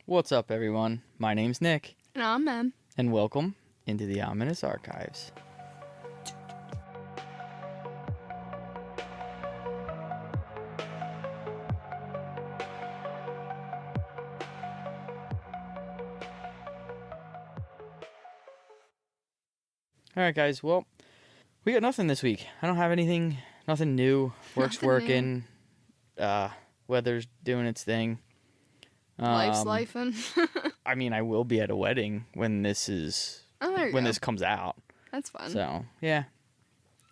What's up, everyone? My name's Nick. And I'm Em. And welcome into the Ominous Archives. Alright, guys. Well, we got nothing this week. I don't have anything, nothing new. Work's working. Weather's doing its thing. Life's lifing. I mean, I will be at a wedding when this comes out. That's fun. So, yeah.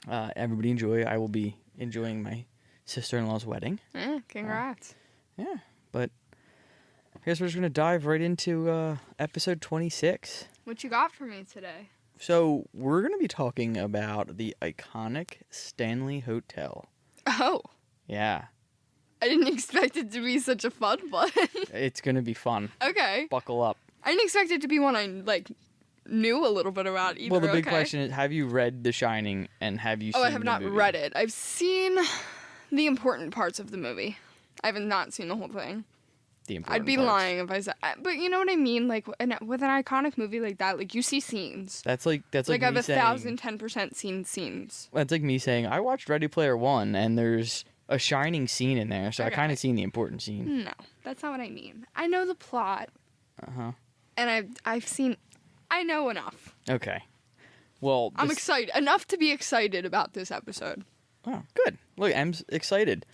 Everybody enjoy. I will be enjoying my sister-in-law's wedding. Yeah, congrats. Yeah, but I guess we're just going to dive right into episode 26. What you got for me today? So, we're going to be talking about the iconic Stanley Hotel. Oh. Yeah. I didn't expect it to be such a fun one. It's going to be fun. Okay. Buckle up. I didn't expect it to be one I, knew a little bit about either. Well, the big question is, have you read The Shining, and have you seen the movie? Oh, I have not read it. I've seen the important parts of the movie. I have not seen the whole thing. I'd be lying if I said... But you know what I mean? Like, with an iconic movie like that, you see scenes. That's like I've me 1,010% seen scenes. That's like me saying, I watched Ready Player One, and there's a Shining scene in there, so I kind of seen the important scene. No, that's not what I mean. I know the plot. Uh-huh. And I've seen... I know enough. Okay. Well... I'm excited. Enough to be excited about this episode. Oh, good. Look, Em's excited.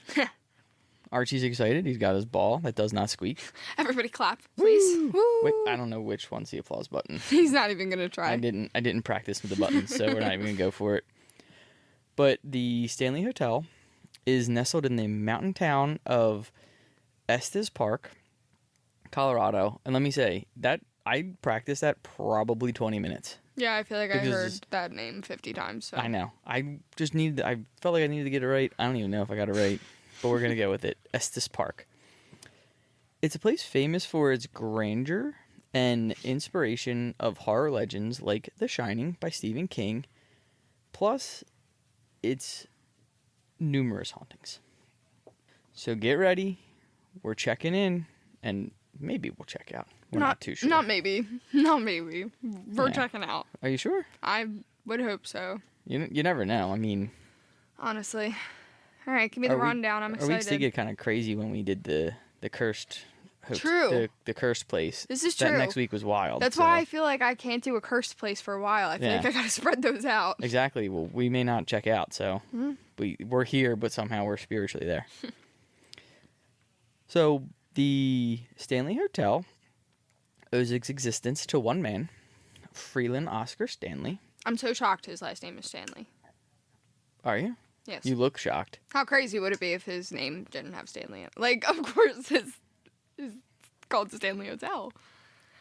Archie's excited. He's got his ball that does not squeak. Everybody clap, please. Woo! Woo! Wait, I don't know which one's the applause button. He's not even going to try. I didn't practice with the buttons, so we're not even going to go for it. But the Stanley Hotel is nestled in the mountain town of Estes Park, Colorado. And let me say, that I practiced that probably 20 minutes. Yeah, I feel like I heard that name 50 times. So. I know. I felt like I needed to get it right. I don't even know if I got it right. But we're going to go with it. Estes Park. It's a place famous for its grandeur and inspiration of horror legends like The Shining by Stephen King, plus its numerous hauntings. So get ready. We're checking in, and maybe we'll check out. We're not too sure. Not maybe. We're checking out. Are you sure? I would hope so. You never know. I mean... Honestly. All right, give me the rundown. I'm excited. We used to get kind of crazy when we did the cursed hoax, True. The cursed place. This is true. That next week was wild. That's why I feel like I can't do a cursed place for a while. I feel like I got to spread those out. Exactly. Well, we may not check out, so we're here, but somehow we're spiritually there. So the Stanley Hotel owes its existence to one man, Freelan Oscar Stanley. I'm so shocked his last name is Stanley. Are you? Yes. You look shocked. How crazy would it be if his name didn't have Stanley in it? Of course, it's called the Stanley Hotel.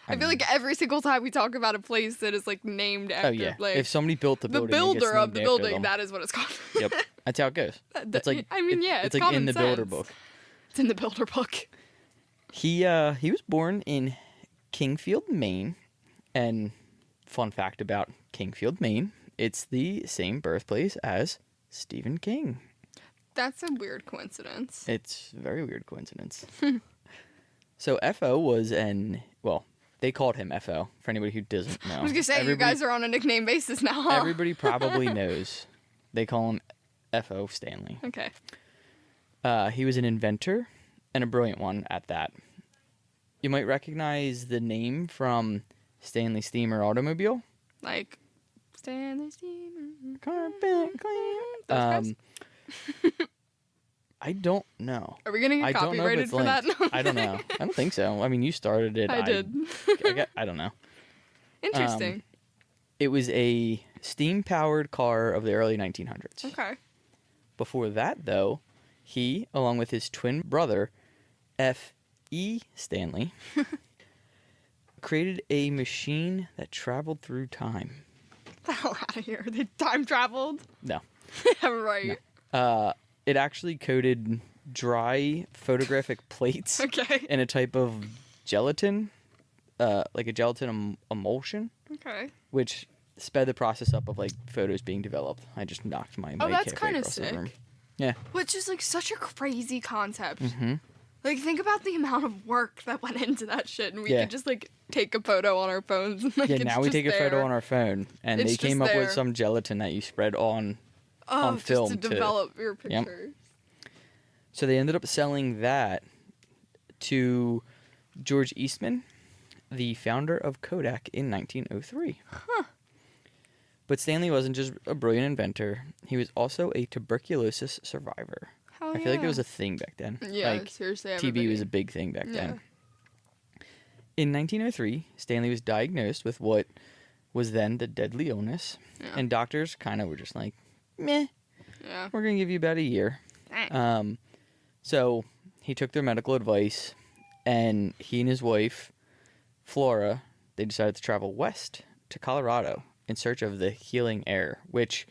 I feel like every single time we talk about a place that is, named after... Oh, yeah. If somebody built the building, the builder of the building, that is what it's called. Yep. That's how it goes. It's like in the builder book. It's in the builder book. He was born in Kingfield, Maine. And fun fact about Kingfield, Maine, it's the same birthplace as Stephen King. That's a weird coincidence. It's a very weird coincidence. So F.O. was they called him F.O. for anybody who doesn't know. I was going to say, you guys are on a nickname basis now, huh? Everybody probably knows. They call him F.O. Stanley. Okay. He was an inventor, and a brilliant one at that. You might recognize the name from Stanley Steamer automobile. Stanley Steamer. Carpet clean. I don't know. Are we going to get copyrighted for that? I don't know. I don't think so. I mean, you started it. I did. I don't know. Interesting. It was a steam-powered car of the early 1900s. Okay. Before that, though, he, along with his twin brother, F.E. Stanley, created a machine that traveled through time. Get the hell out of here. They time traveled? No. Right. No. It actually coated dry photographic plates in a type of gelatin, like a gelatin emulsion. Okay. Which sped the process up of photos being developed. I just knocked my mic that's halfway kind of across the sick. room. Yeah. Which is such a crazy concept. Mm-hmm. Like, think about the amount of work that went into that shit, and we could just, like, take a photo on our phones. And, like, now we take a photo on our phone, and they came up with some gelatin that you spread on film just to develop your pictures. Yep. So they ended up selling that to George Eastman, the founder of Kodak, in 1903. Huh. But Stanley wasn't just a brilliant inventor. He was also a tuberculosis survivor. Hell I feel like it was a thing back then. Yeah, like, seriously. TB was a big thing back then. In 1903, Stanley was diagnosed with what was then the deadly illness. Yeah. And doctors kind of were just like, meh, we're going to give you about a year. So he took their medical advice, and he and his wife, Flora, they decided to travel west to Colorado in search of the healing air, which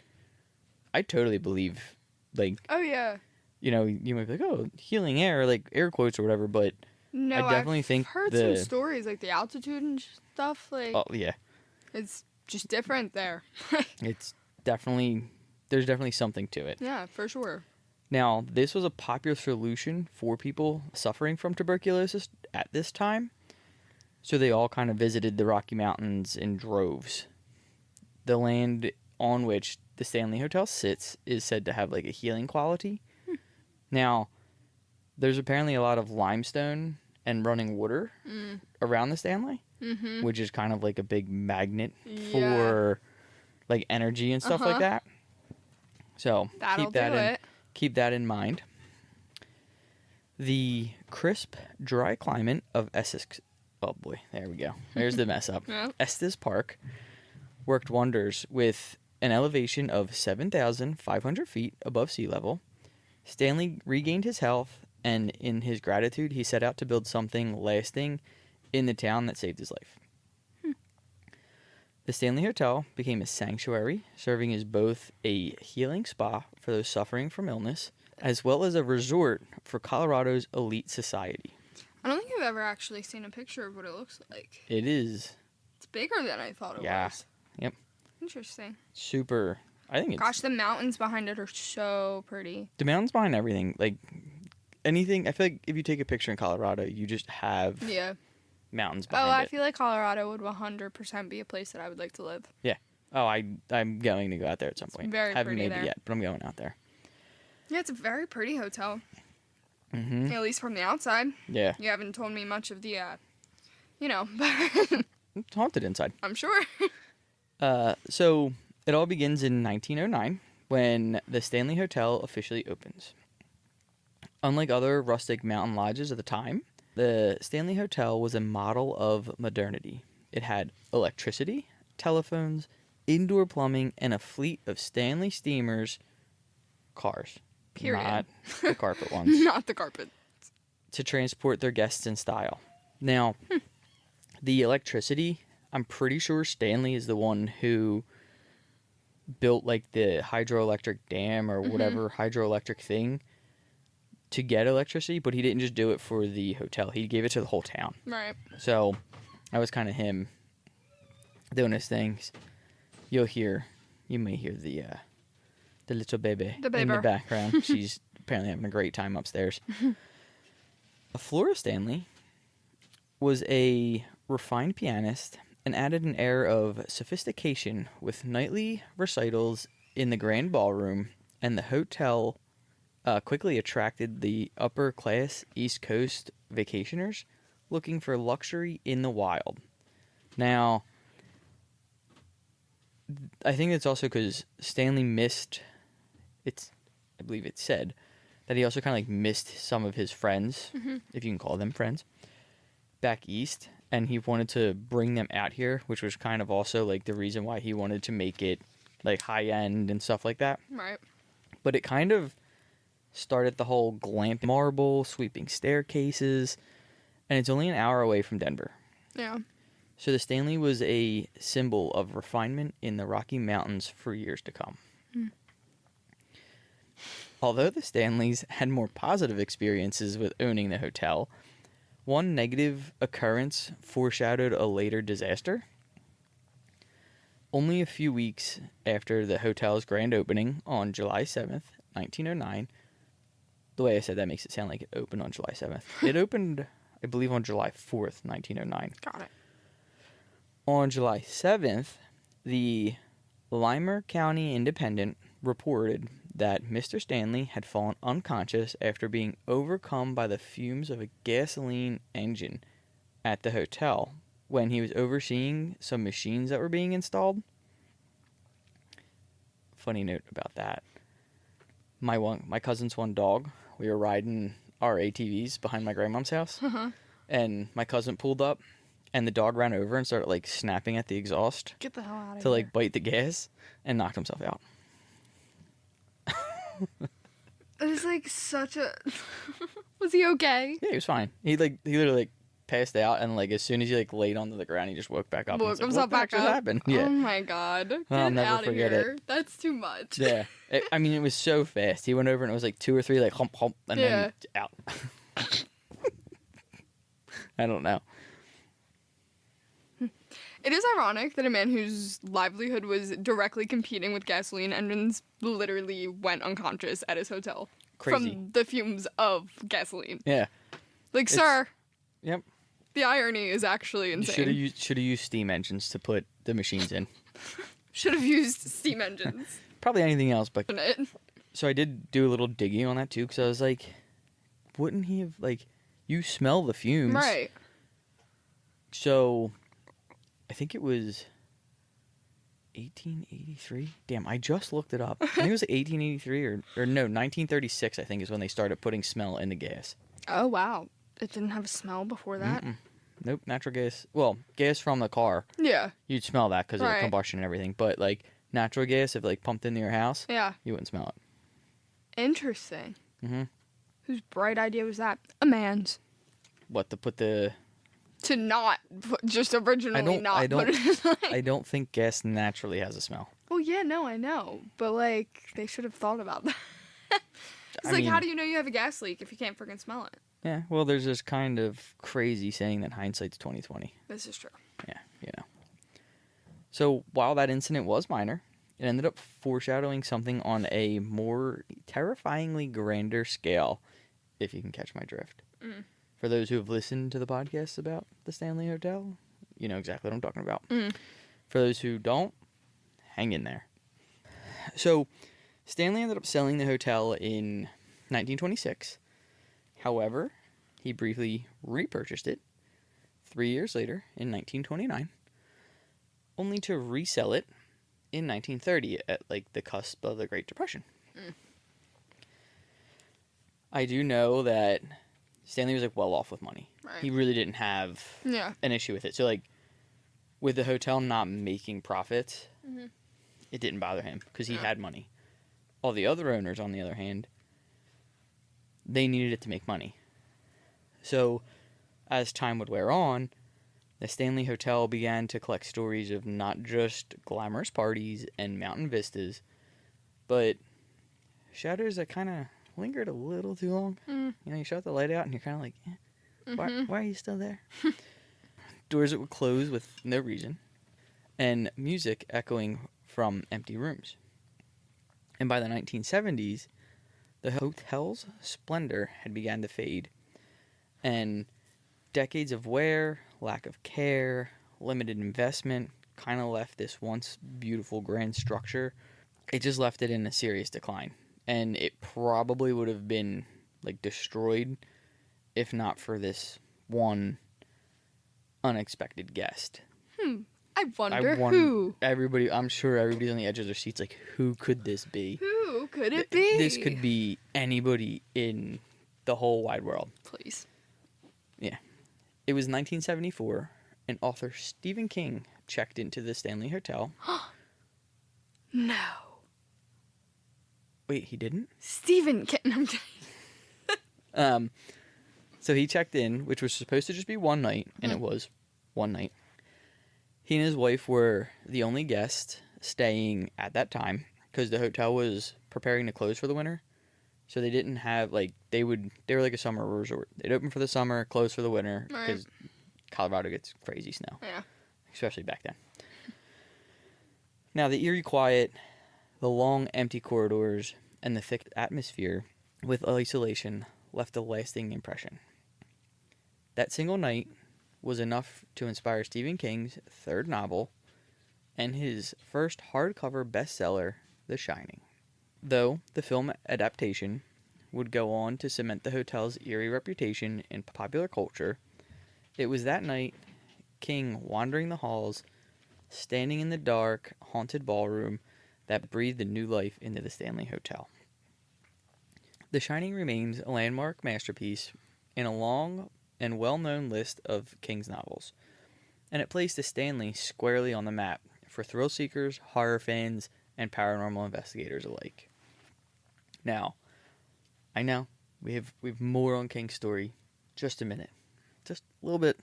I totally believe. Like, oh, yeah. You know, you might be like, oh, healing air, like air quotes or whatever, but no, I definitely think I've heard some stories, like the altitude and stuff. Like, oh, yeah. It's just different there. There's definitely something to it. Yeah, for sure. Now, this was a popular solution for people suffering from tuberculosis at this time, so they all kind of visited the Rocky Mountains in droves. The land on which the Stanley Hotel sits is said to have like a healing quality. Now, there's apparently a lot of limestone and running water around the Stanley, which is kind of like a big magnet for like energy and stuff like that. So keep that in mind. The crisp, dry climate of Estes. Oh boy, there we go. There's the mess up. Estes Park worked wonders with an elevation of 7,500 feet above sea level. Stanley regained his health, and in his gratitude, he set out to build something lasting in the town that saved his life. The Stanley Hotel became a sanctuary, serving as both a healing spa for those suffering from illness, as well as a resort for Colorado's elite society. I don't think I've ever actually seen a picture of what it looks like. It is. It's bigger than I thought it was. Yep. Interesting. Super. I think it's... Gosh, the mountains behind it are so pretty. The mountains behind everything. Like, anything... I feel like if you take a picture in Colorado, you just have mountains behind it. I feel like Colorado would 100% be a place that I would like to live. Yeah. Oh, I'm going to go out there at some point. Very Haven't pretty made there. it yet, but I'm going out there. Yeah, it's a very pretty hotel. Mm-hmm. At least from the outside. Yeah. You haven't told me much of the, It's haunted inside. I'm sure. So it all begins in 1909 when the Stanley Hotel officially opens. Unlike other rustic mountain lodges of the time, the Stanley Hotel was a model of modernity. It had electricity, telephones, indoor plumbing, and a fleet of Stanley Steamers cars. Period. Not the carpet ones. Not the carpet. To transport their guests in style. Now, the electricity, I'm pretty sure Stanley is the one who built like the hydroelectric dam or whatever hydroelectric thing to get electricity, but he didn't just do it for the hotel. He gave it to the whole town. Right. So that was kind of him doing his things. You may hear the little baby in the background. She's apparently having a great time upstairs. Flora Stanley was a refined pianist and added an air of sophistication with nightly recitals in the grand ballroom, and the hotel quickly attracted the upper-class East Coast vacationers looking for luxury in the wild. Now, I think it's also because Stanley missed... I believe it said that he also kind of like missed some of his friends, if you can call them friends, back east, and he wanted to bring them out here, which was kind of also like the reason why he wanted to make it like high end and stuff like that. Right. But it kind of started the whole glamping marble, sweeping staircases, and it's only an hour away from Denver. Yeah. So the Stanley was a symbol of refinement in the Rocky Mountains for years to come. Although the Stanleys had more positive experiences with owning the hotel, one negative occurrence foreshadowed a later disaster. Only a few weeks after the hotel's grand opening on July 7th, 1909, the way I said that makes it sound like it opened on July 7th. It opened, I believe, on July 4th, 1909. Got it. On July 7th, the Limer County Independent reported that Mr. Stanley had fallen unconscious after being overcome by the fumes of a gasoline engine at the hotel when he was overseeing some machines that were being installed. Funny note about that. My cousin's one dog, we were riding our ATVs behind my grandmom's house, and my cousin pulled up, and the dog ran over and started, like, snapping at the exhaust. Get the hell out of here. To, like, bite the gas, and knocked himself out. It was, like, such a... Was he okay? Yeah, he was fine. He literally, like, passed out, and, like, as soon as he, like, laid onto the ground, he just woke back up. Woke himself back up? What happened? Yeah. Oh, my God. Get I'll never out of forget here. it. That's too much. Yeah. I mean, it was so fast. He went over, and it was, like, 2 or 3, like, hump, hump, and then out. I don't know. It is ironic that a man whose livelihood was directly competing with gasoline engines literally went unconscious at his hotel. Crazy. From the fumes of gasoline. Yeah. Like, sir. Yep. The irony is actually insane. Should have used steam engines to put the machines in. Should have used steam engines. Probably anything else, but... It? So I did do a little digging on that, too, because I was like, wouldn't he have, like... You smell the fumes. Right. So... I think it was 1883. Damn, I just looked it up. I think it was 1883 or no, 1936, I think, is when they started putting smell in the gas. Oh, wow. It didn't have a smell before that? Nope, natural gas. Well, gas from the car. Yeah. You'd smell that because of the combustion and everything. But, like, natural gas, if, like, pumped into your house, you wouldn't smell it. Interesting. Mm-hmm. Whose bright idea was that? A man's. What, to put the... To not put, just originally put it in, like... I don't think gas naturally has a smell. Well, yeah, no, I know. But, like, they should have thought about that. It's like, how do you know you have a gas leak if you can't freaking smell it? Yeah, well, there's this kind of crazy saying that hindsight's 20/20. This is true. Yeah, you know. So, while that incident was minor, it ended up foreshadowing something on a more terrifyingly grander scale, if you can catch my drift. Mm. For those who have listened to the podcast about the Stanley Hotel, you know exactly what I'm talking about. Mm. For those who don't, hang in there. So, Stanley ended up selling the hotel in 1926. However, he briefly repurchased it 3 years later in 1929, only to resell it in 1930 at, like, the cusp of the Great Depression. Mm. I do know that Stanley was, like, well off with money. Right. He really didn't have an issue with it. So, like, with the hotel not making profits, it didn't bother him because he had money. All the other owners, on the other hand, they needed it to make money. So, as time would wear on, the Stanley Hotel began to collect stories of not just glamorous parties and mountain vistas, but shadows that kind of lingered a little too long. Mm. You know, you shut the light out and you're kind of like, why are you still there? Doors that would close with no reason, and music echoing from empty rooms. And by the 1970s, the hotel's splendor had begun to fade, and decades of wear, lack of care, limited investment kind of left this once beautiful grand structure. It just left it in a serious decline. And it probably would have been, like, destroyed if not for this one unexpected guest. I wonder who. I'm sure everybody's on the edge of their seats, like, who could this be? Who could it be? This could be anybody in the whole wide world. Please. Yeah. It was 1974, and author Stephen King checked into the Stanley Hotel. No. Wait, he didn't? Stephen King. I'm kidding. So he checked in, which was supposed to just be one night, and it was one night. He and his wife were the only guests staying at that time, because the hotel was preparing to close for the winter. So they didn't have, like, they were like a summer resort. They'd open for the summer, close for the winter, because Colorado gets crazy snow. Yeah. Especially back then. Now, the eerie quiet, the long empty corridors, and the thick atmosphere with isolation left a lasting impression. That single night was enough to inspire Stephen King's third novel and his first hardcover bestseller, The Shining. Though the film adaptation would go on to cement the hotel's eerie reputation in popular culture, it was that night, King wandering the halls, standing in the dark, haunted ballroom, that breathed a new life into the Stanley Hotel. The Shining remains a landmark masterpiece in a long and well-known list of King's novels, and it placed the Stanley squarely on the map for thrill seekers, horror fans, and paranormal investigators alike. Now, I know we have more on King's story. Just a minute, just a little bit.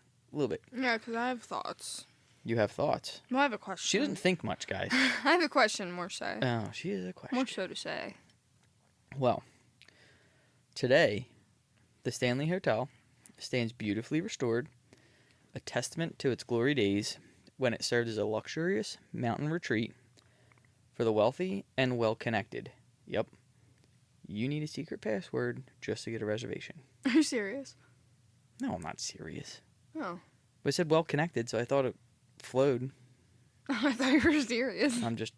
Yeah, because I have thoughts. You have thoughts. Well, I have a question. She doesn't think much, guys. I have a question, more so. Oh, she is a question. More so to say. Well, today, the Stanley Hotel stands beautifully restored, a testament to its glory days when it served as a luxurious mountain retreat for the wealthy and well-connected. Yep. You need a secret password just to get a reservation. Are you serious? No, I'm not serious. Oh. But it said well-connected, so I thought it flowed. I thought you were serious. I'm just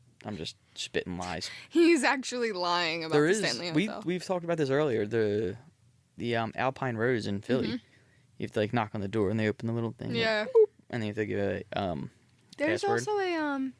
spitting lies. He's actually lying about the Stanley Hotel. We've talked about this earlier. The Alpine Rose in Philly. Mm-hmm. You have to like knock on the door and they open the little thing. Yeah. Like, and they have to give a There's password. also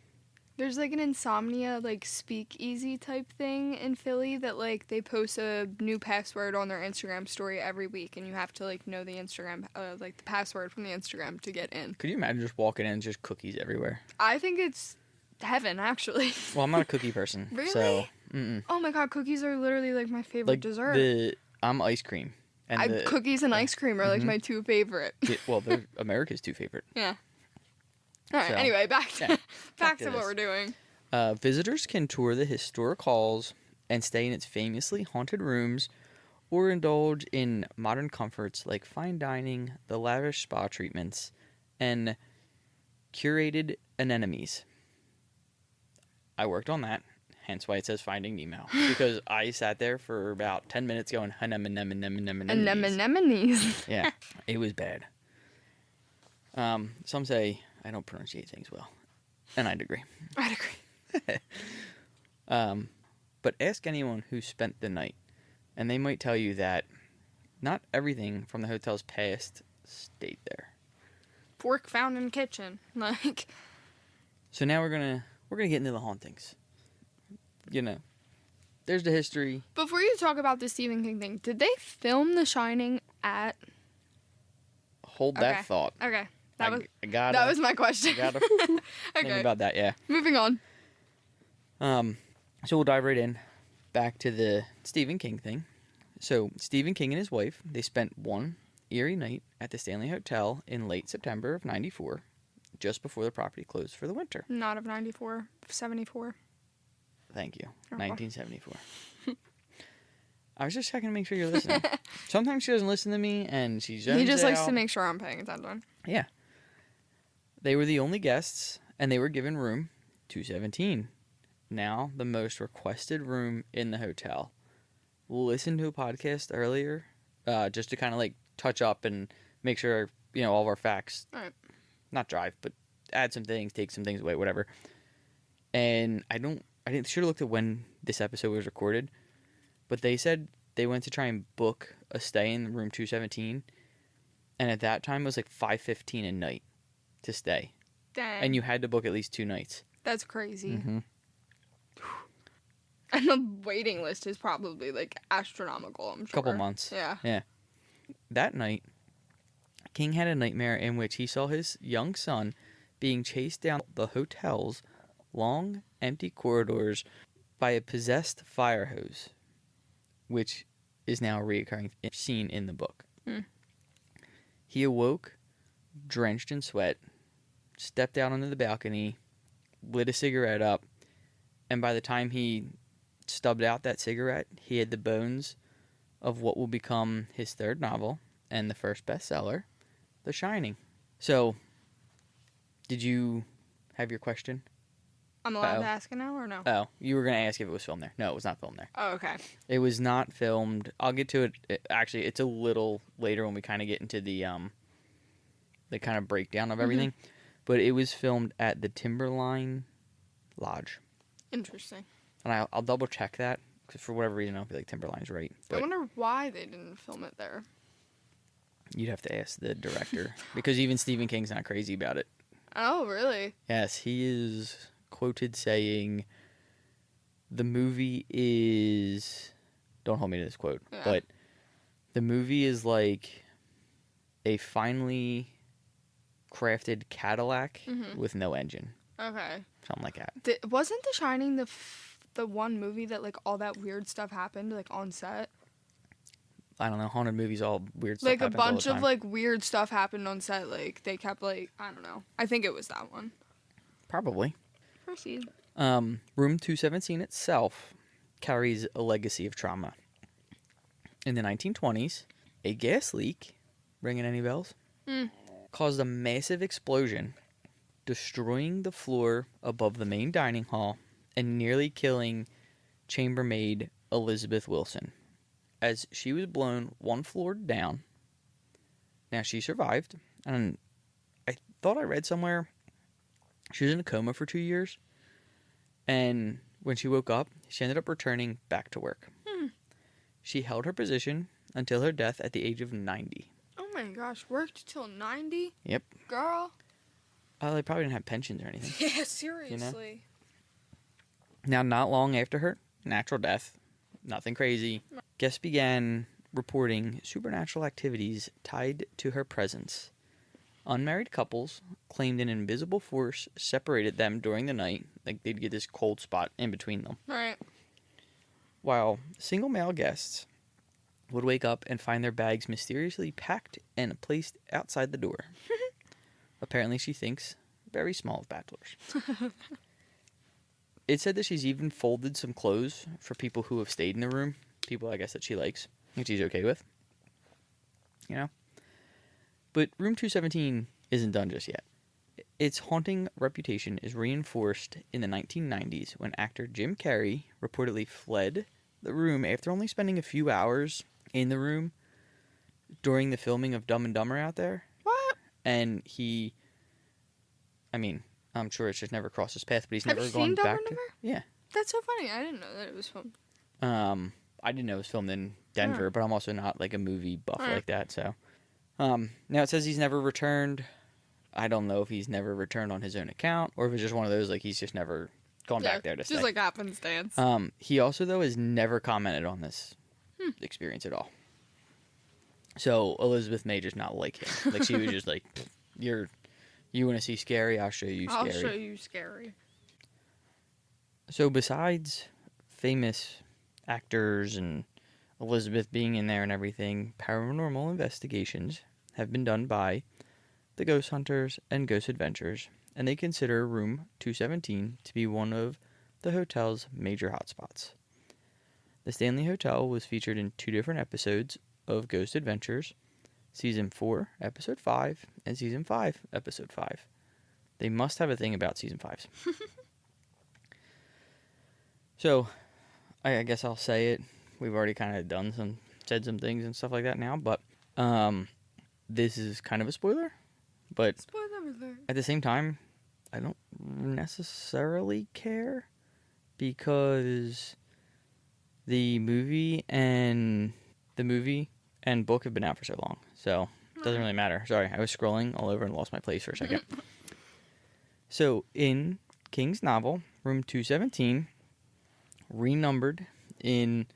there's like an insomnia like speakeasy type thing in Philly that like they post a new password on their Instagram story every week, and you have to like know the Instagram like the password from the Instagram to get in. Could you imagine just walking in and just cookies everywhere? I think it's heaven, actually. Well, I'm not a cookie person. Really? So, oh my god, cookies are literally like my favorite dessert. I'm ice cream. And cookies and ice cream are like my two favorite. Well, they're America's two favorite. Yeah. All right. So, anyway, back to what we're doing. Visitors can tour the historic halls and stay in its famously haunted rooms, or indulge in modern comforts like fine dining, the lavish spa treatments, and curated anemones. I worked on that, hence why it says Finding Nemo, because I sat there for about 10 minutes going anemones. Yeah, it was bad. Some say I don't pronunciate things well, and I'd agree. But ask anyone who spent the night, and they might tell you that not everything from the hotel's past stayed there. Fork found in the kitchen, like. So now we're gonna get into the hauntings. You know, there's the history. Before you talk about the Stephen King thing, did they film The Shining at? Hold that thought. Okay. That was my question. Okay. Think about that, yeah. Moving on. So we'll dive right in. Back to the Stephen King thing. So Stephen King and his wife, they spent one eerie night at the Stanley Hotel in late September of 94, just before the property closed for the winter. Not of 94, 74. Thank you. 1974. I was just checking to make sure you're listening. Sometimes she doesn't listen to me, and she zones out. He just likes to make sure I'm paying attention. Yeah. They were the only guests, and they were given room 217. Now, the most requested room in the hotel. We'll listen to a podcast earlier, just to kind of like touch up and make sure, all of our facts, not drive, but add some things, take some things away, whatever. And I should have looked at when this episode was recorded, but they said they went to try and book a stay in room 217, and at that time it was like $5.15 a night to stay. Dang. And you had to book at least 2 nights. That's crazy. Mm-hmm. And the waiting list is probably like astronomical, I'm sure. Couple months. Yeah. That night, King had a nightmare in which he saw his young son being chased down the hotel's long, empty corridors by a possessed fire hose, which is now a recurring scene in the book. He awoke, drenched in sweat, stepped out onto the balcony, lit a cigarette up, and by the time he stubbed out that cigarette, he had the bones of what will become his third novel and the first bestseller, The Shining. So, did you have your question? I'm allowed to ask it now or no? Oh, you were going to ask if it was filmed there. No, it was not filmed there. Oh, okay. It was not filmed. I'll get to it. Actually, it's a little later when we kind of get into the kind of breakdown of everything. Mm-hmm. But it was filmed at the Timberline Lodge. Interesting. And I'll double check that, because for whatever reason, I don't feel like Timberline's right. But I wonder why they didn't film it there. You'd have to ask the director, because even Stephen King's not crazy about it. Oh, really? Yes, he is quoted saying, the movie is... Don't hold me to this quote, but the movie is like a finely crafted Cadillac with no engine. Okay. Something like that. Wasn't The Shining the one movie that, like, all that weird stuff happened, like, on set? I don't know. Haunted movies, all weird stuff. Like, a bunch of, like, weird stuff happened on set. Like, they kept, like, I don't know. I think it was that one. Probably. Proceed. Room 217 itself carries a legacy of trauma. In the 1920s, a gas leak, ringing any bells? Caused a massive explosion, destroying the floor above the main dining hall and nearly killing chambermaid Elizabeth Wilson, as she was blown one floor down. Now, she survived, and I thought I read somewhere she was in a coma for 2 years, and when she woke up, she ended up returning back to work. She held her position until her death at the age of 90. Oh my gosh, worked till 90? Yep. Girl. They probably didn't have pensions or anything. Yeah, seriously. You know? Now, not long after her natural death, nothing crazy, guests began reporting supernatural activities tied to her presence. Unmarried couples claimed an invisible force separated them during the night. Like, they'd get this cold spot in between them. Right. While single male guests would wake up and find their bags mysteriously packed and placed outside the door. Apparently, she thinks very small of bachelors. It said that she's even folded some clothes for people who have stayed in the room. People, I guess, that she likes, which she's okay with. You know? But room 217 isn't done just yet. Its haunting reputation is reinforced in the 1990s when actor Jim Carrey reportedly fled the room after only spending a few hours in the room during the filming of Dumb and Dumber out there. What? And he... I mean, I'm sure it's just never crossed his path, but he's never gone Dumb back and to... Dumber? Yeah. That's so funny. I didn't know that it was filmed. I didn't know it was filmed in Denver, but I'm also not like a movie buff like that, so... now it says he's never returned. I don't know if he's never returned on his own account, or if it's just one of those, like, he's just never gone back there to stay. Just like happenstance. He also, though, has never commented on this experience at all. So Elizabeth may just not like him. Like, she was just like, you want to see scary? I'll show you scary. I'll show you scary. So besides famous actors and Elizabeth being in there and everything, paranormal investigations have been done by the Ghost Hunters and Ghost Adventures, and they consider room 217 to be one of the hotel's major hotspots. The Stanley Hotel was featured in 2 different episodes of Ghost Adventures, Season 4, Episode 5, and Season 5, Episode 5. They must have a thing about Season 5s. So, I guess I'll say it. We've already kind of said some things and stuff like that now, but this is kind of a spoiler. But spoiler alert. At the same time, I don't necessarily care, because the movie and book have been out for so long, so it doesn't really matter. Sorry, I was scrolling all over and lost my place for a second. So, in King's novel, room 217, renumbered in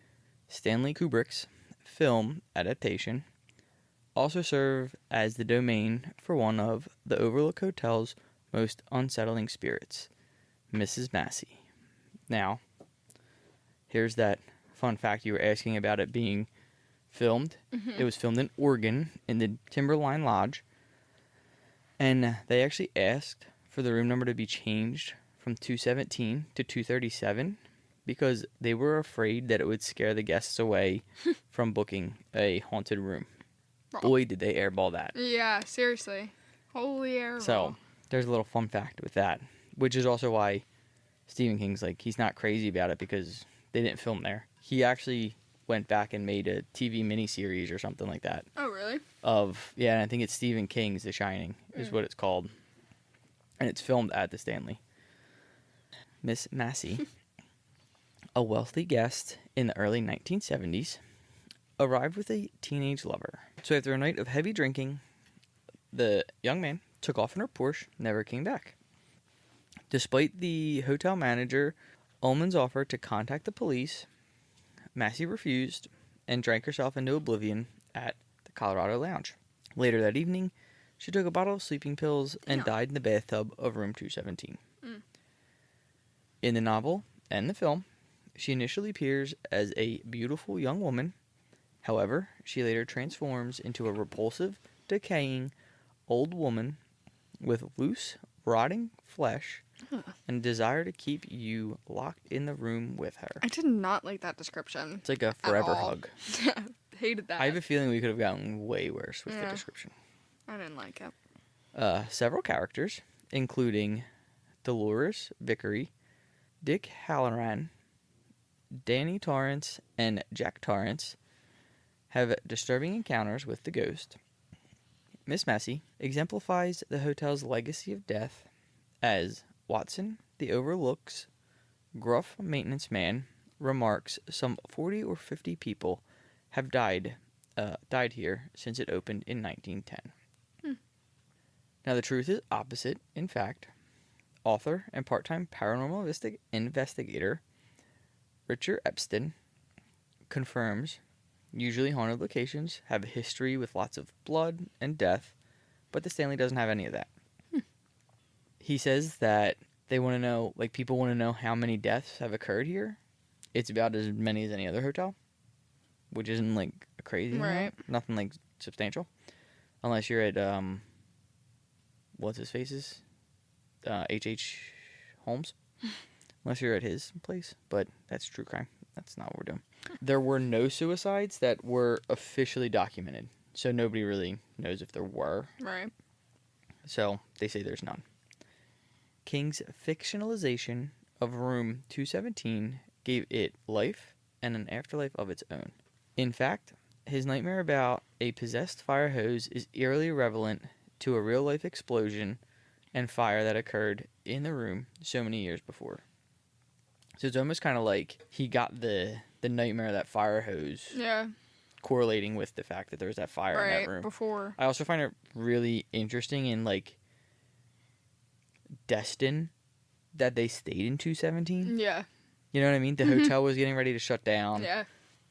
Stanley Kubrick's film adaptation, also serve as the domain for one of the Overlook Hotel's most unsettling spirits, Mrs. Massey. Now, here's that fun fact you were asking about it being filmed. Mm-hmm. It was filmed in Oregon in the Timberline Lodge, and they actually asked for the room number to be changed from 217 to 237 because they were afraid that it would scare the guests away from booking a haunted room. Boy, did they airball that. Yeah, seriously. Holy airball. So, there's a little fun fact with that, which is also why Stephen King's like, he's not crazy about it because they didn't film there. He actually went back and made a TV miniseries or something like that. Oh, really? And I think it's Stephen King's The Shining is what it's called. And it's filmed at the Stanley. Miss Massey, a wealthy guest in the early 1970s, arrived with a teenage lover. So after a night of heavy drinking, the young man took off in her Porsche, never came back. Despite the hotel manager Ullman's offer to contact the police, Massey refused and drank herself into oblivion at the Colorado Lounge. Later that evening, she took a bottle of sleeping pills and died in the bathtub of room 217. In the novel and the film, she initially appears as a beautiful young woman. However, she later transforms into a repulsive, decaying old woman with loose, rotting flesh and a desire to keep you locked in the room with her. I did not like that description. It's like a forever hug. Hated that. I have a feeling we could have gotten way worse with the description. I didn't like it. Several characters, including Dolores Vickery, Dick Halloran, Danny Torrance, and Jack Torrance, have disturbing encounters with the ghost. Miss Massey exemplifies the hotel's legacy of death as Watson, the Overlook's gruff maintenance man, remarks some 40 or 50 people have died here since it opened in 1910. Now, the truth is opposite. In fact, author and part-time paranormal investigator Richard Epstein confirms usually haunted locations have a history with lots of blood and death, but the Stanley doesn't have any of that. He says that they want to know, like, people want to know how many deaths have occurred here. It's about as many as any other hotel, which isn't, like, a crazy amount. Nothing, like, substantial. Unless you're at, what's his face's? H.H. Holmes. Unless you're at his place, but that's true crime. That's not what we're doing. There were no suicides that were officially documented, so nobody really knows if there were. Right. So they say there's none. King's fictionalization of room 217 gave it life and an afterlife of its own. In fact, his nightmare about a possessed fire hose is eerily relevant to a real-life explosion and fire that occurred in the room so many years before. So it's almost kind of like he got the nightmare of that fire hose correlating with the fact that there was that fire in that room. Before. I also find it really interesting in, like, Destin that they stayed in 217. Yeah. You know what I mean? The hotel was getting ready to shut down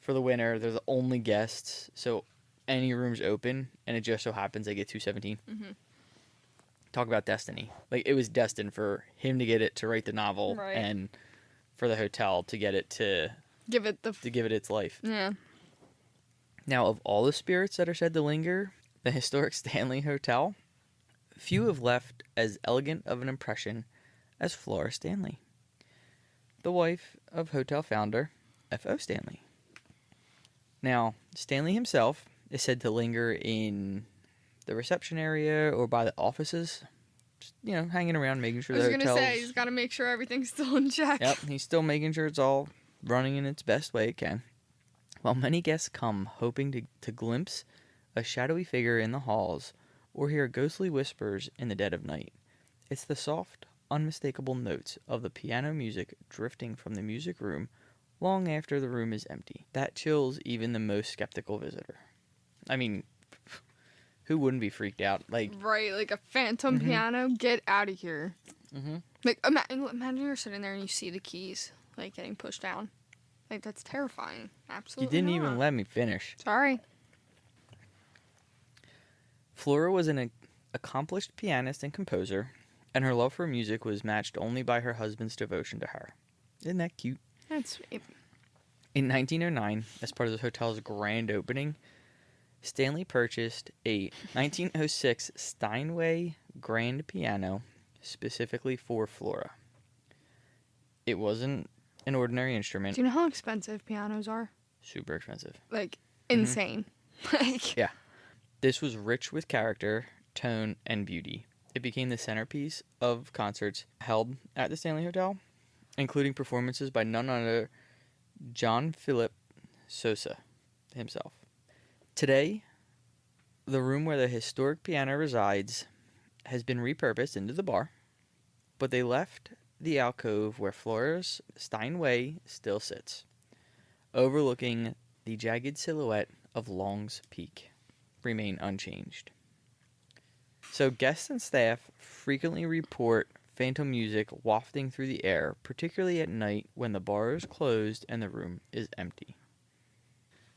for the winter. They're the only guests, so any room's open, and it just so happens they get 217. Talk about destiny. Like, it was destined for him to get it to write the novel and for the hotel to get it to give it its life. Yeah. Now, of all the spirits that are said to linger, the historic Stanley Hotel, few have left as elegant of an impression as Flora Stanley, the wife of hotel founder F.O. Stanley. Now, Stanley himself is said to linger in the reception area or by the offices, just, you know, hanging around, making sure the hotel's... I was going to say, he's got to make sure everything's still in check. Yep, he's still making sure it's all running in its best way it can. While many guests come hoping to glimpse a shadowy figure in the halls or hear ghostly whispers in the dead of night, it's the soft, unmistakable notes of the piano music drifting from the music room long after the room is empty that chills even the most skeptical visitor. I mean, who wouldn't be freaked out? Like, right, like a phantom piano. Get out of here. Like, imagine you're sitting there and you see the keys like getting pushed down. Like, that's terrifying. Absolutely. You didn't even let me finish. Sorry. Flora was an accomplished pianist and composer, and her love for music was matched only by her husband's devotion to her. Isn't that cute? That's sweet. In 1909, as part of the hotel's grand opening, Stanley purchased a 1906 Steinway grand piano specifically for Flora. It wasn't an ordinary instrument. Do you know how expensive pianos are? Super expensive. Like, insane. Like, yeah. This was rich with character, tone, and beauty. It became the centerpiece of concerts held at the Stanley Hotel, including performances by none other John Philip Sousa himself. Today, the room where the historic piano resides has been repurposed into the bar, but they left the alcove where Flora Stanley still sits, overlooking the jagged silhouette of Long's Peak, remain unchanged. So guests and staff frequently report phantom music wafting through the air, particularly at night when the bar is closed and the room is empty.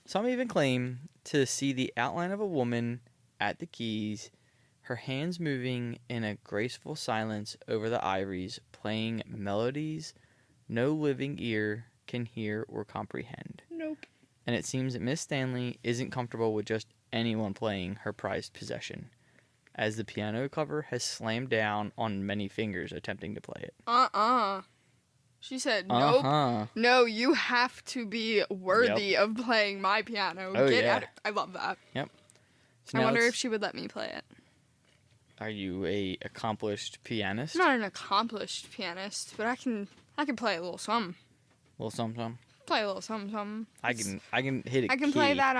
Some even claim to see the outline of a woman at the keys, her hands moving in a graceful silence over the ivories, playing melodies no living ear can hear or comprehend. Nope. And it seems that Miss Stanley isn't comfortable with just anyone playing her prized possession, as the piano cover has slammed down on many fingers attempting to play it. She said, nope. No, you have to be worthy of playing my piano. Get out of it. I love that. Yep. So I wonder if she would let me play it. Are you a accomplished pianist? I'm not an accomplished pianist, but I can play a little something. A little something? Play a little something. I can hit a I can key. play that,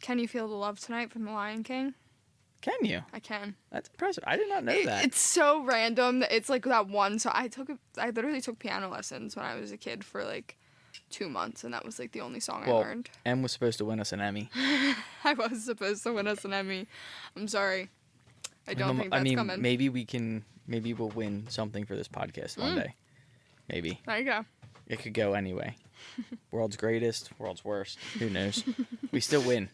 Can You Feel the Love Tonight from The Lion King. Can you? I can. That's impressive. I did not know that. It's so random. It's like that one. So I literally took piano lessons when I was a kid for like 2 months, and that was like the only song I learned. Em was supposed to win us an Emmy. I was supposed to win us an Emmy. I'm sorry. I don't think that's coming. Maybe we'll win something for this podcast one day. Maybe. There you go. It could go anyway. World's greatest, world's worst. Who knows? We still win.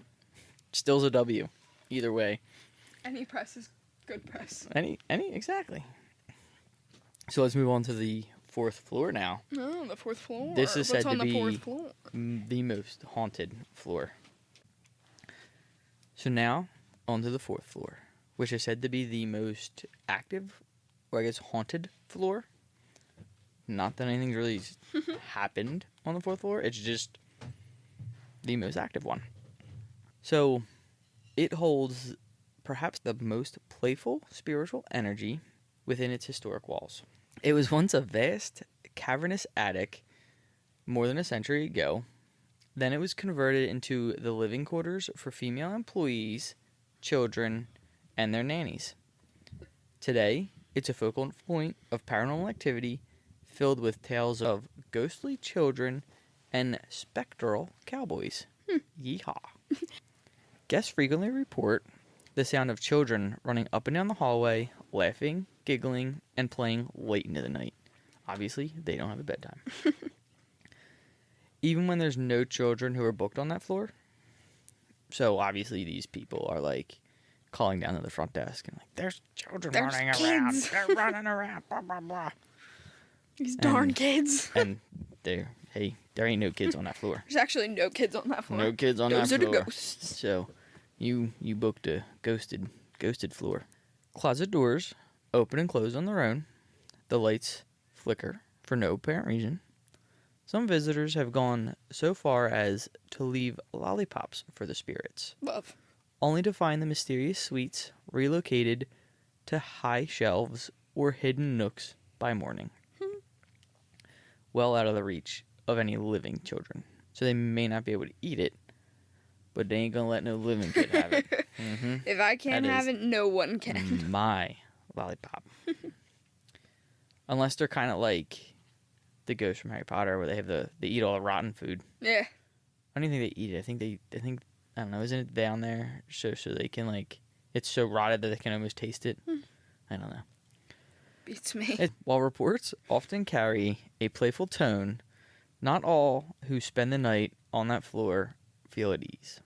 Still's a W. Either way. Any press is good press. Exactly. So let's move on to the 4th floor now. Oh, the 4th floor. This is said to be the 4th floor? The most haunted floor. So now, on to the 4th floor, which is said to be the most active, or I guess haunted floor. Not that anything's really happened on the 4th floor, it's just the most active one. So, it holds perhaps the most playful spiritual energy within its historic walls. It was once a vast, cavernous attic more than a century ago. Then it was converted into the living quarters for female employees, children, and their nannies. Today, it's a focal point of paranormal activity filled with tales of ghostly children and spectral cowboys. Yeehaw. Guests frequently report the sound of children running up and down the hallway, laughing, giggling, and playing late into the night. Obviously, they don't have a bedtime. Even when there's no children who are booked on that floor. So, obviously, these people are, like, calling down to the front desk and, like, there's children running around. They're running around, blah, blah, blah. These darn kids. And there ain't no kids on that floor. There's actually no kids on that floor. No kids on that floor. Those are the ghosts. So, you booked a ghosted floor. Closet doors open and close on their own. The lights flicker for no apparent reason. Some visitors have gone so far as to leave lollipops for the spirits. Love. Only to find the mysterious sweets relocated to high shelves or hidden nooks by morning. Well out of the reach of any living children. So they may not be able to eat it, but they ain't gonna let no living kid have it. Mm-hmm. If I can't have it, no one can. My lollipop. Unless they're kind of like the ghosts from Harry Potter, where they eat all the rotten food. Yeah. I don't even think they eat it. I think I don't know. Isn't it down there so they can like it's so rotted that they can almost taste it? I don't know. Beats me. While reports often carry a playful tone, not all who spend the night on that floor feel at ease.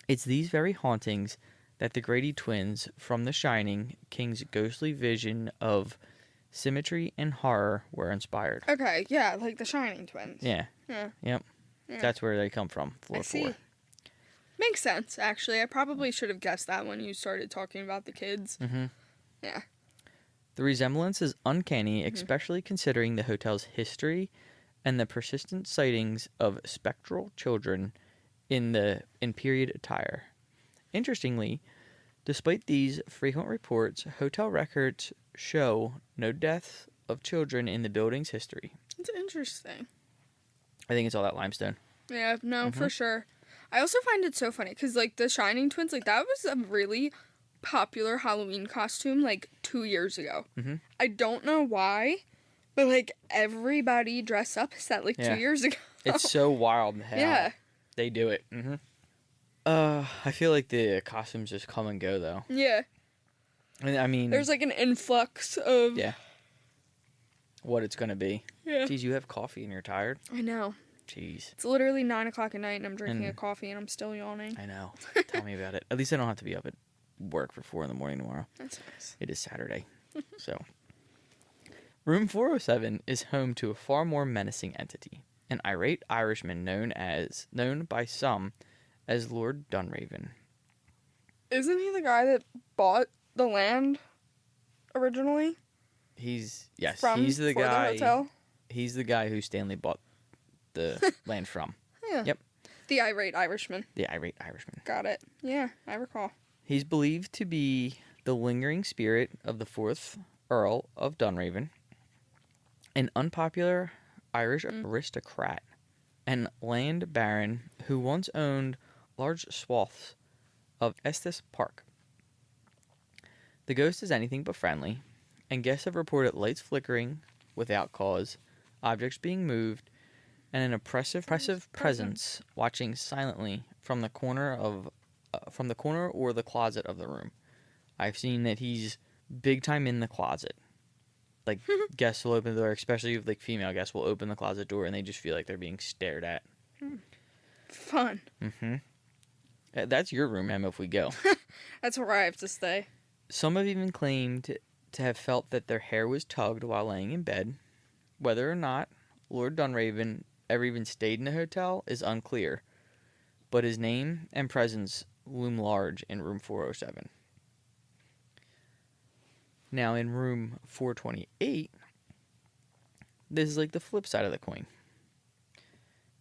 It's these very hauntings that the Grady twins from The Shining, King's ghostly vision of symmetry and horror, were inspired. Okay, yeah, like the Shining twins. Yeah. Yeah. Yep. Yeah. That's where they come from, floor 4. Makes sense, actually. I probably should have guessed that when you started talking about the kids. Mm-hmm. Yeah. The resemblance is uncanny, especially considering the hotel's history and the persistent sightings of spectral children in period attire. Interestingly, despite these frequent reports, hotel records show no deaths of children in the building's history. It's interesting. I think it's all that limestone. Yeah, no, for sure. I also find it so funny because, like, the Shining Twins, like, that was a really popular Halloween costume, like, 2 years ago. Mm-hmm. I don't know why, but, like, everybody dressed up as that, like, 2 years ago. It's so wild how they do it. Mm-hmm. I feel like the costumes just come and go, though. Yeah. I mean... There's, like, an influx of... Yeah. What it's gonna be. Yeah. Jeez, you have coffee and you're tired? I know. Jeez. It's literally 9 o'clock at night and I'm drinking a coffee and I'm still yawning. I know. Tell me about it. At least I don't have to be up at work for 4 a.m. tomorrow. That's nice. It is Saturday. So. Room 407 is home to a far more menacing entity. An irate Irishman known by some as Lord Dunraven. Isn't he the guy that bought the land originally? He's the guy. The hotel? He's the guy who Stanley bought the land from. Yeah. Yep. The irate Irishman. The irate Irishman. Got it. Yeah, I recall. He's believed to be the lingering spirit of the 4th Earl of Dunraven, an unpopular Irish aristocrat and land baron who once owned large swaths of Estes Park. The ghost is anything but friendly, and guests have reported lights flickering without cause, objects being moved, and an oppressive presence watching silently from the corner or the closet of the room. I've seen that he's big time in the closet. Like, guests will open the door, especially if, like, female guests will open the closet door and they just feel like they're being stared at. Fun. Mm-hmm. That's your room, Emma, if we go. That's where I have to stay. Some have even claimed to have felt that their hair was tugged while laying in bed. Whether or not Lord Dunraven ever even stayed in the hotel is unclear, but his name and presence loom large in room 407. Now, in room 428, this is like the flip side of the coin.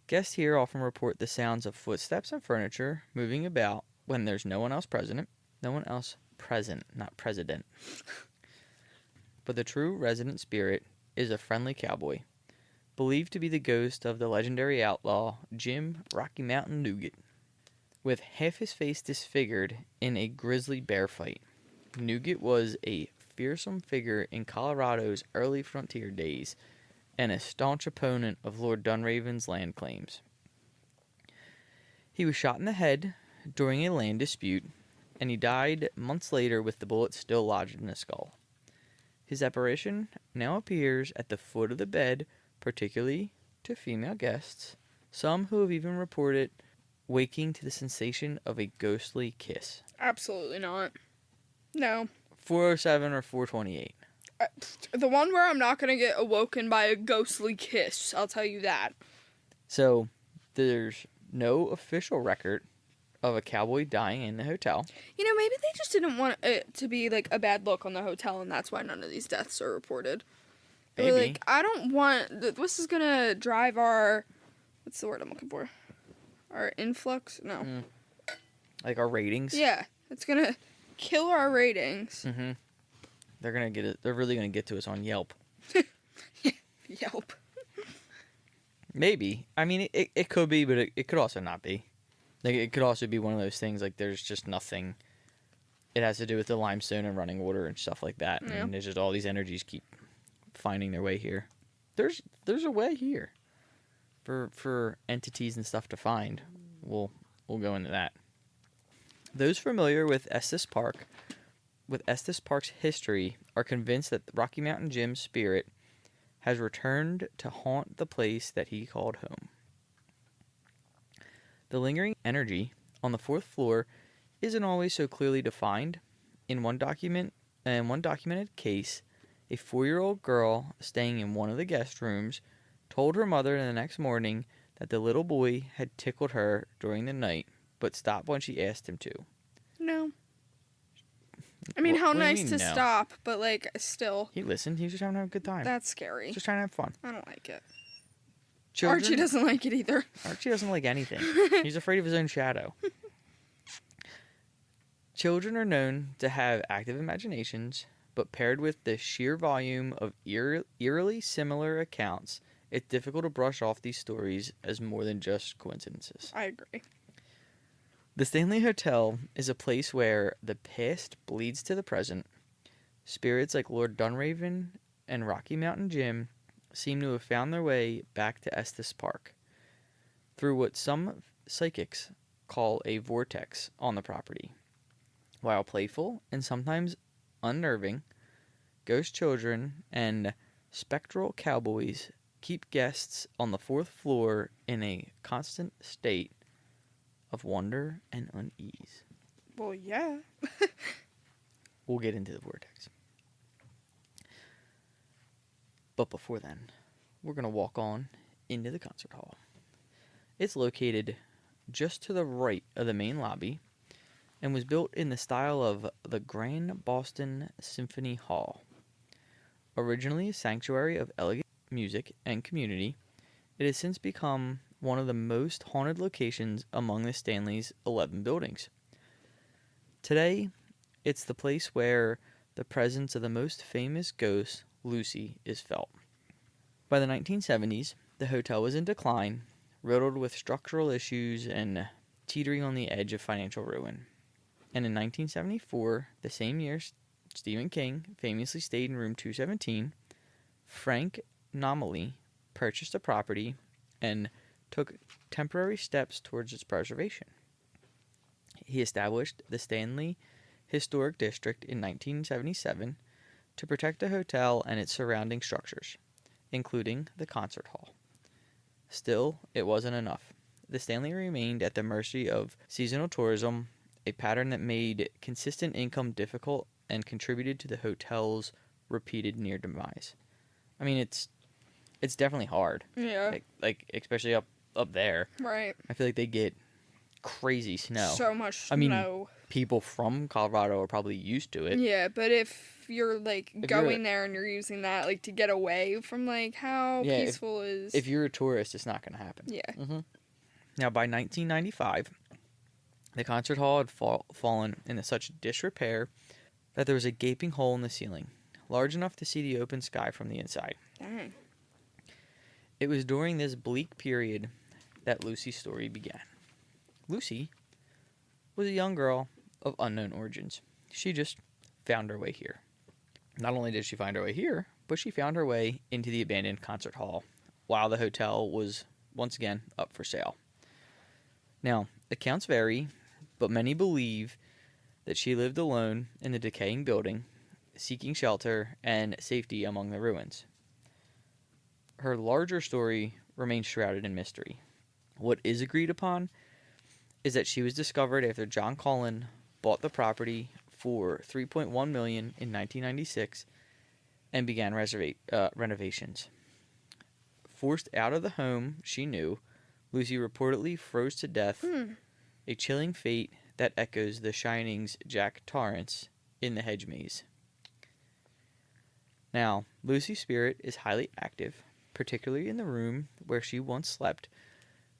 Guests here often report the sounds of footsteps and furniture moving about when there's no one else present. No one else present, not president. But the true resident spirit is a friendly cowboy, believed to be the ghost of the legendary outlaw Jim Rocky Mountain Nugent. With half his face disfigured in a grizzly bear fight, Nugent was a fearsome figure in Colorado's early frontier days and a staunch opponent of Lord Dunraven's land claims. He was shot in the head during a land dispute, and he died months later with the bullet still lodged in his skull. His apparition now appears at the foot of the bed, particularly to female guests, some who have even reported waking to the sensation of a ghostly kiss. Absolutely not. No. 407 or 428? The one where I'm not going to get awoken by a ghostly kiss, I'll tell you that. So, there's no official record of a cowboy dying in the hotel. You know, maybe they just didn't want it to be, like, a bad look on the hotel, and that's why none of these deaths are reported. Maybe. They're like, I don't want... This is going to drive our... What's the word I'm looking for? Our influx? No. Like our ratings? Yeah. It's going to kill our ratings. Mm-hmm. They're going to get it. They're really going to get to us on Yelp. Yelp. Maybe. I mean, it could be, but it could also not be. Like, it could also be one of those things, like, there's just nothing. It has to do with the limestone and running water and stuff like that. Yeah. And there's just all these energies keep finding their way here. There's a way here for entities and stuff to find. We'll go into that. Those familiar with Estes Park's history are convinced that Rocky Mountain Jim's spirit has returned to haunt the place that he called home. The lingering energy on the 4th floor isn't always so clearly defined. In one documented case, a 4-year-old girl staying in one of the guest rooms told her mother the next morning that the little boy had tickled her during the night, but stopped when she asked him to. No. I mean, how nice to stop, but, like, still. He listened. He was just trying to have a good time. That's scary. Just trying to have fun. I don't like it. Children, Archie doesn't like it either. Archie doesn't like anything. He's afraid of his own shadow. Children are known to have active imaginations, but paired with the sheer volume of eerily similar accounts, it's difficult to brush off these stories as more than just coincidences. I agree. The Stanley Hotel is a place where the past bleeds to the present. Spirits like Lord Dunraven and Rocky Mountain Jim seem to have found their way back to Estes Park through what some psychics call a vortex on the property. While playful and sometimes unnerving, ghost children and spectral cowboys keep guests on the 4th floor in a constant state of wonder and unease. Well, yeah. We'll get into the vortex. But before then, we're going to walk on into the concert hall. It's located just to the right of the main lobby and was built in the style of the Grand Boston Symphony Hall. Originally a sanctuary of elegant music and community, it has since become one of the most haunted locations among the Stanley's 11 buildings. Today, it's the place where the presence of the most famous ghost, Lucy, is felt. By the 1970s, the hotel was in decline, riddled with structural issues and teetering on the edge of financial ruin. And in 1974, the same year Stephen King famously stayed in room 217, Frank Nomaly purchased the property and took temporary steps towards its preservation. He established the Stanley Historic District in 1977 to protect the hotel and its surrounding structures, including the concert hall. Still, it wasn't enough. The Stanley remained at the mercy of seasonal tourism, a pattern that made consistent income difficult and contributed to the hotel's repeated near demise. I mean, it's definitely hard. Yeah. Like especially up there. Right. I feel like they get crazy snow. So much snow. I mean, people from Colorado are probably used to it. Yeah, but if you're going there and you're using that to get away from how peaceful is. If you're a tourist, it's not going to happen. Yeah. Mm-hmm. Now, by 1995, the concert hall had fallen into such disrepair that there was a gaping hole in the ceiling, large enough to see the open sky from the inside. Dang. It was during this bleak period that Lucy's story began. Lucy was a young girl of unknown origins. She just found her way here. Not only did she find her way here, but she found her way into the abandoned concert hall while the hotel was once again up for sale. Now, accounts vary, but many believe that she lived alone in the decaying building, seeking shelter and safety among the ruins. Her larger story remains shrouded in mystery. What is agreed upon is that she was discovered after John Cullen bought the property for $3.1 million in 1996 and began renovations. Forced out of the home she knew, Lucy reportedly froze to death, a chilling fate that echoes The Shining's Jack Torrance in the hedge maze. Now, Lucy's spirit is highly active, particularly in the room where she once slept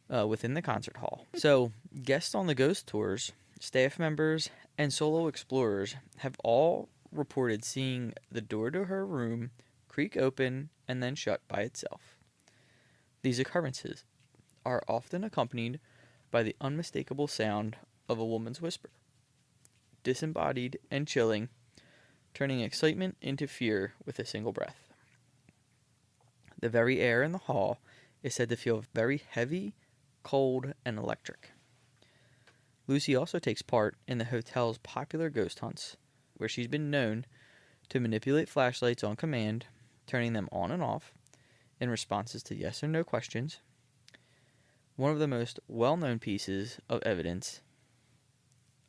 within the concert hall. So, guests on the ghost tours, staff members, and solo explorers have all reported seeing the door to her room creak open and then shut by itself. These occurrences are often accompanied by the unmistakable sound of a woman's whisper, disembodied and chilling, turning excitement into fear with a single breath. The very air in the hall is said to feel very heavy, cold, and electric. Lucy also takes part in the hotel's popular ghost hunts, where she's been known to manipulate flashlights on command, turning them on and off in responses to yes or no questions. One of the most well-known pieces of evidence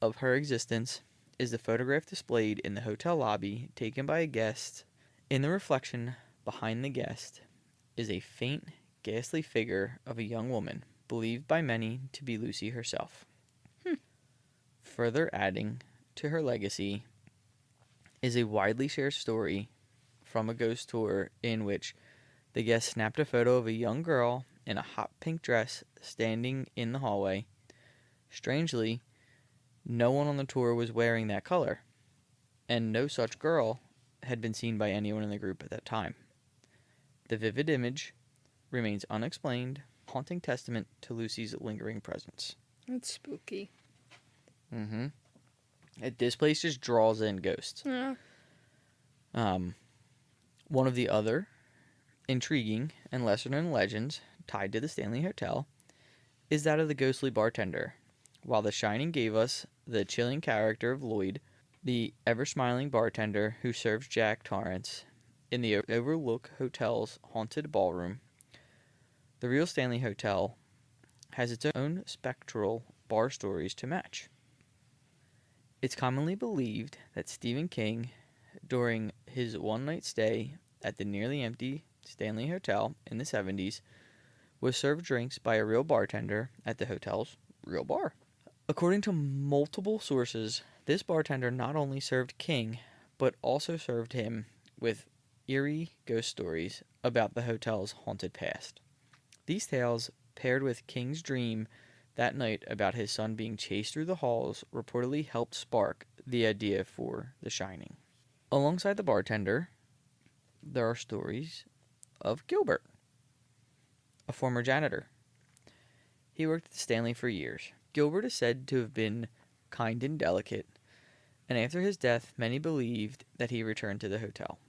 of her existence is the photograph displayed in the hotel lobby taken by a guest. In the reflection behind the guest is a faint, ghastly figure of a young woman, believed by many to be Lucy herself. Further adding to her legacy is a widely shared story from a ghost tour in which the guest snapped a photo of a young girl in a hot pink dress standing in the hallway. Strangely, no one on the tour was wearing that color, and no such girl had been seen by anyone in the group at that time. The vivid image remains unexplained, haunting testament to Lucy's lingering presence. That's spooky. Mm-hmm. This place just draws in ghosts. Yeah. One of the other intriguing and lesser-known legends tied to the Stanley Hotel is that of the ghostly bartender. While The Shining gave us the chilling character of Lloyd, the ever-smiling bartender who serves Jack Torrance in the Overlook Hotel's haunted ballroom, the real Stanley Hotel has its own spectral bar stories to match. It's commonly believed that Stephen King, during his one-night stay at the nearly empty Stanley Hotel in the 70s, was served drinks by a real bartender at the hotel's real bar. According to multiple sources, this bartender not only served King, but also served him with eerie ghost stories about the hotel's haunted past. These tales, paired with King's dream that night about his son being chased through the halls, reportedly helped spark the idea for The Shining. Alongside the bartender, there are stories of Gilbert, a former janitor. He worked at the Stanley for years. Gilbert is said to have been kind and delicate, and after his death, many believed that he returned to the hotel.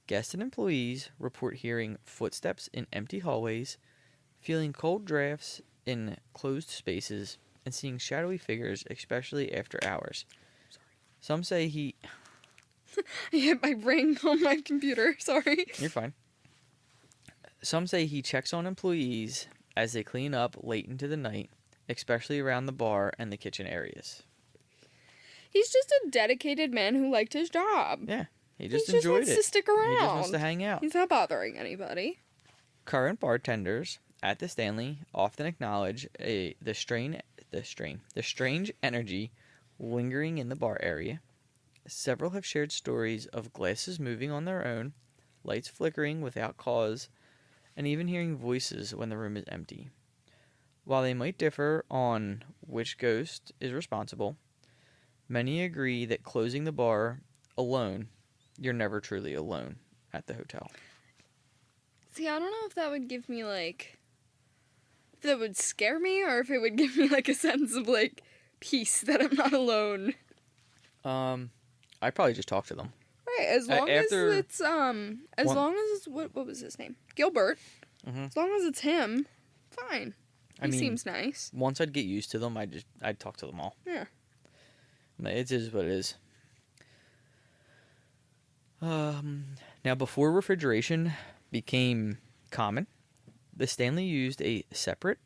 Guests and employees report hearing footsteps in empty hallways, feeling cold drafts in closed spaces, and seeing shadowy figures, especially after hours. Some say he... I hit my ring on my computer. Sorry. You're fine. Some say he checks on employees as they clean up late into the night, especially around the bar and the kitchen areas. He's just a dedicated man who liked his job. Yeah, he just enjoyed it. He wants to stick around. He just wants to hang out. He's not bothering anybody. Current bartenders at the Stanley often acknowledge the strange energy lingering in the bar area. Several have shared stories of glasses moving on their own, lights flickering without cause, and even hearing voices when the room is empty. While they might differ on which ghost is responsible, many agree that closing the bar alone, you're never truly alone at the hotel. See, I don't know if that would give me, like... if that would scare me, or if it would give me, like, a sense of, like, peace that I'm not alone. I'd probably just talk to them. Right, as long as it's, long as it's, what was his name? Gilbert. Mm-hmm. As long as it's him, fine. He seems nice. Once I'd get used to them, I'd talk to them all. Yeah. It is what it is. Now, before refrigeration became common, the Stanley used a separate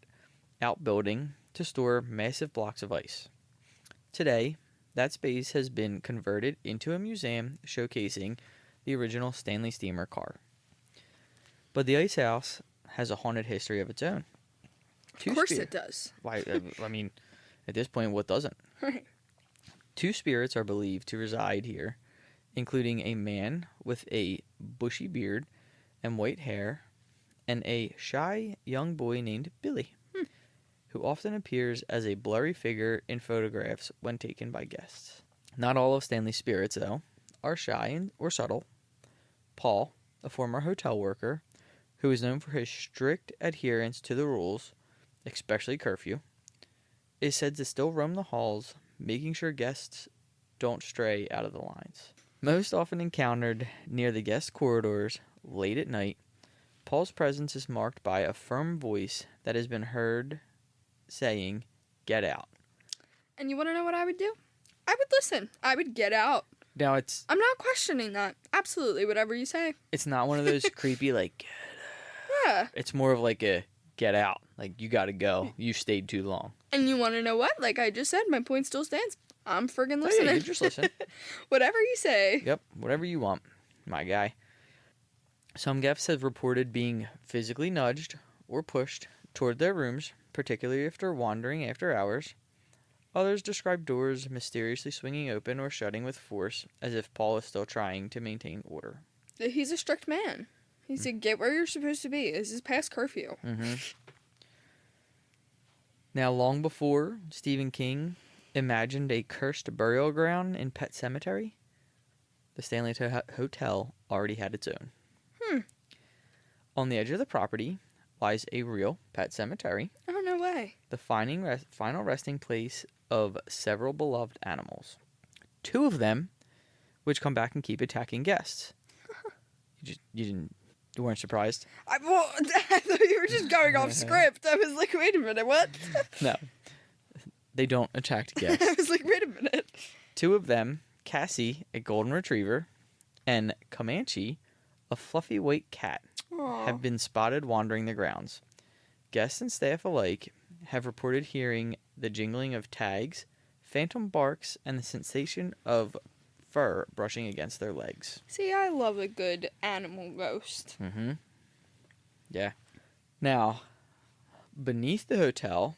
outbuilding to store massive blocks of ice. Today, that space has been converted into a museum showcasing the original Stanley Steamer car. But the ice house has a haunted history of its own. Of course it does. Why? I mean, at this point, what doesn't? Right. 2 spirits are believed to reside here, including a man with a bushy beard and white hair, and a shy young boy named Billy, who often appears as a blurry figure in photographs when taken by guests. Not all of Stanley's spirits, though, are shy or subtle. Paul, a former hotel worker, who is known for his strict adherence to the rules, especially curfew, is said to still roam the halls, making sure guests don't stray out of the lines. Most often encountered near the guest corridors late at night, Paul's presence is marked by a firm voice that has been heard saying, "Get out." And you want to know what I would do? I would listen. I would get out. Now I'm not questioning that. Absolutely, whatever you say. It's not one of those creepy, like, get out. Yeah. It's more of like a, get out. Like, you gotta go. You stayed too long. And you want to know what? Like I just said, my point still stands. I'm friggin' listening. Oh, yeah, you just listen. Whatever you say. Yep, whatever you want, my guy. Some guests have reported being physically nudged or pushed toward their rooms, particularly after wandering after hours. Others describe doors mysteriously swinging open or shutting with force, as if Paul is still trying to maintain order. He's a strict man. He said, get where you're supposed to be. This is past curfew. Mm-hmm. Now, long before Stephen King imagined a cursed burial ground in Pet Cemetery, the Stanley Hotel already had its own. On the edge of the property lies a real pet cemetery. Oh, no way. The final resting place of several beloved animals. 2 of them, which come back and keep attacking guests. You weren't surprised? I thought you were just going off script. I was like, wait a minute, what? No. They don't attack guests. I was like, wait a minute. 2 of them, Cassie, a golden retriever, and Comanche, a fluffy white cat, Aww. have been spotted wandering the grounds. Guests and staff alike have reported hearing the jingling of tags, phantom barks, and the sensation of fur brushing against their legs. See, I love a good animal ghost. Mm-hmm. Yeah. Now, beneath the hotel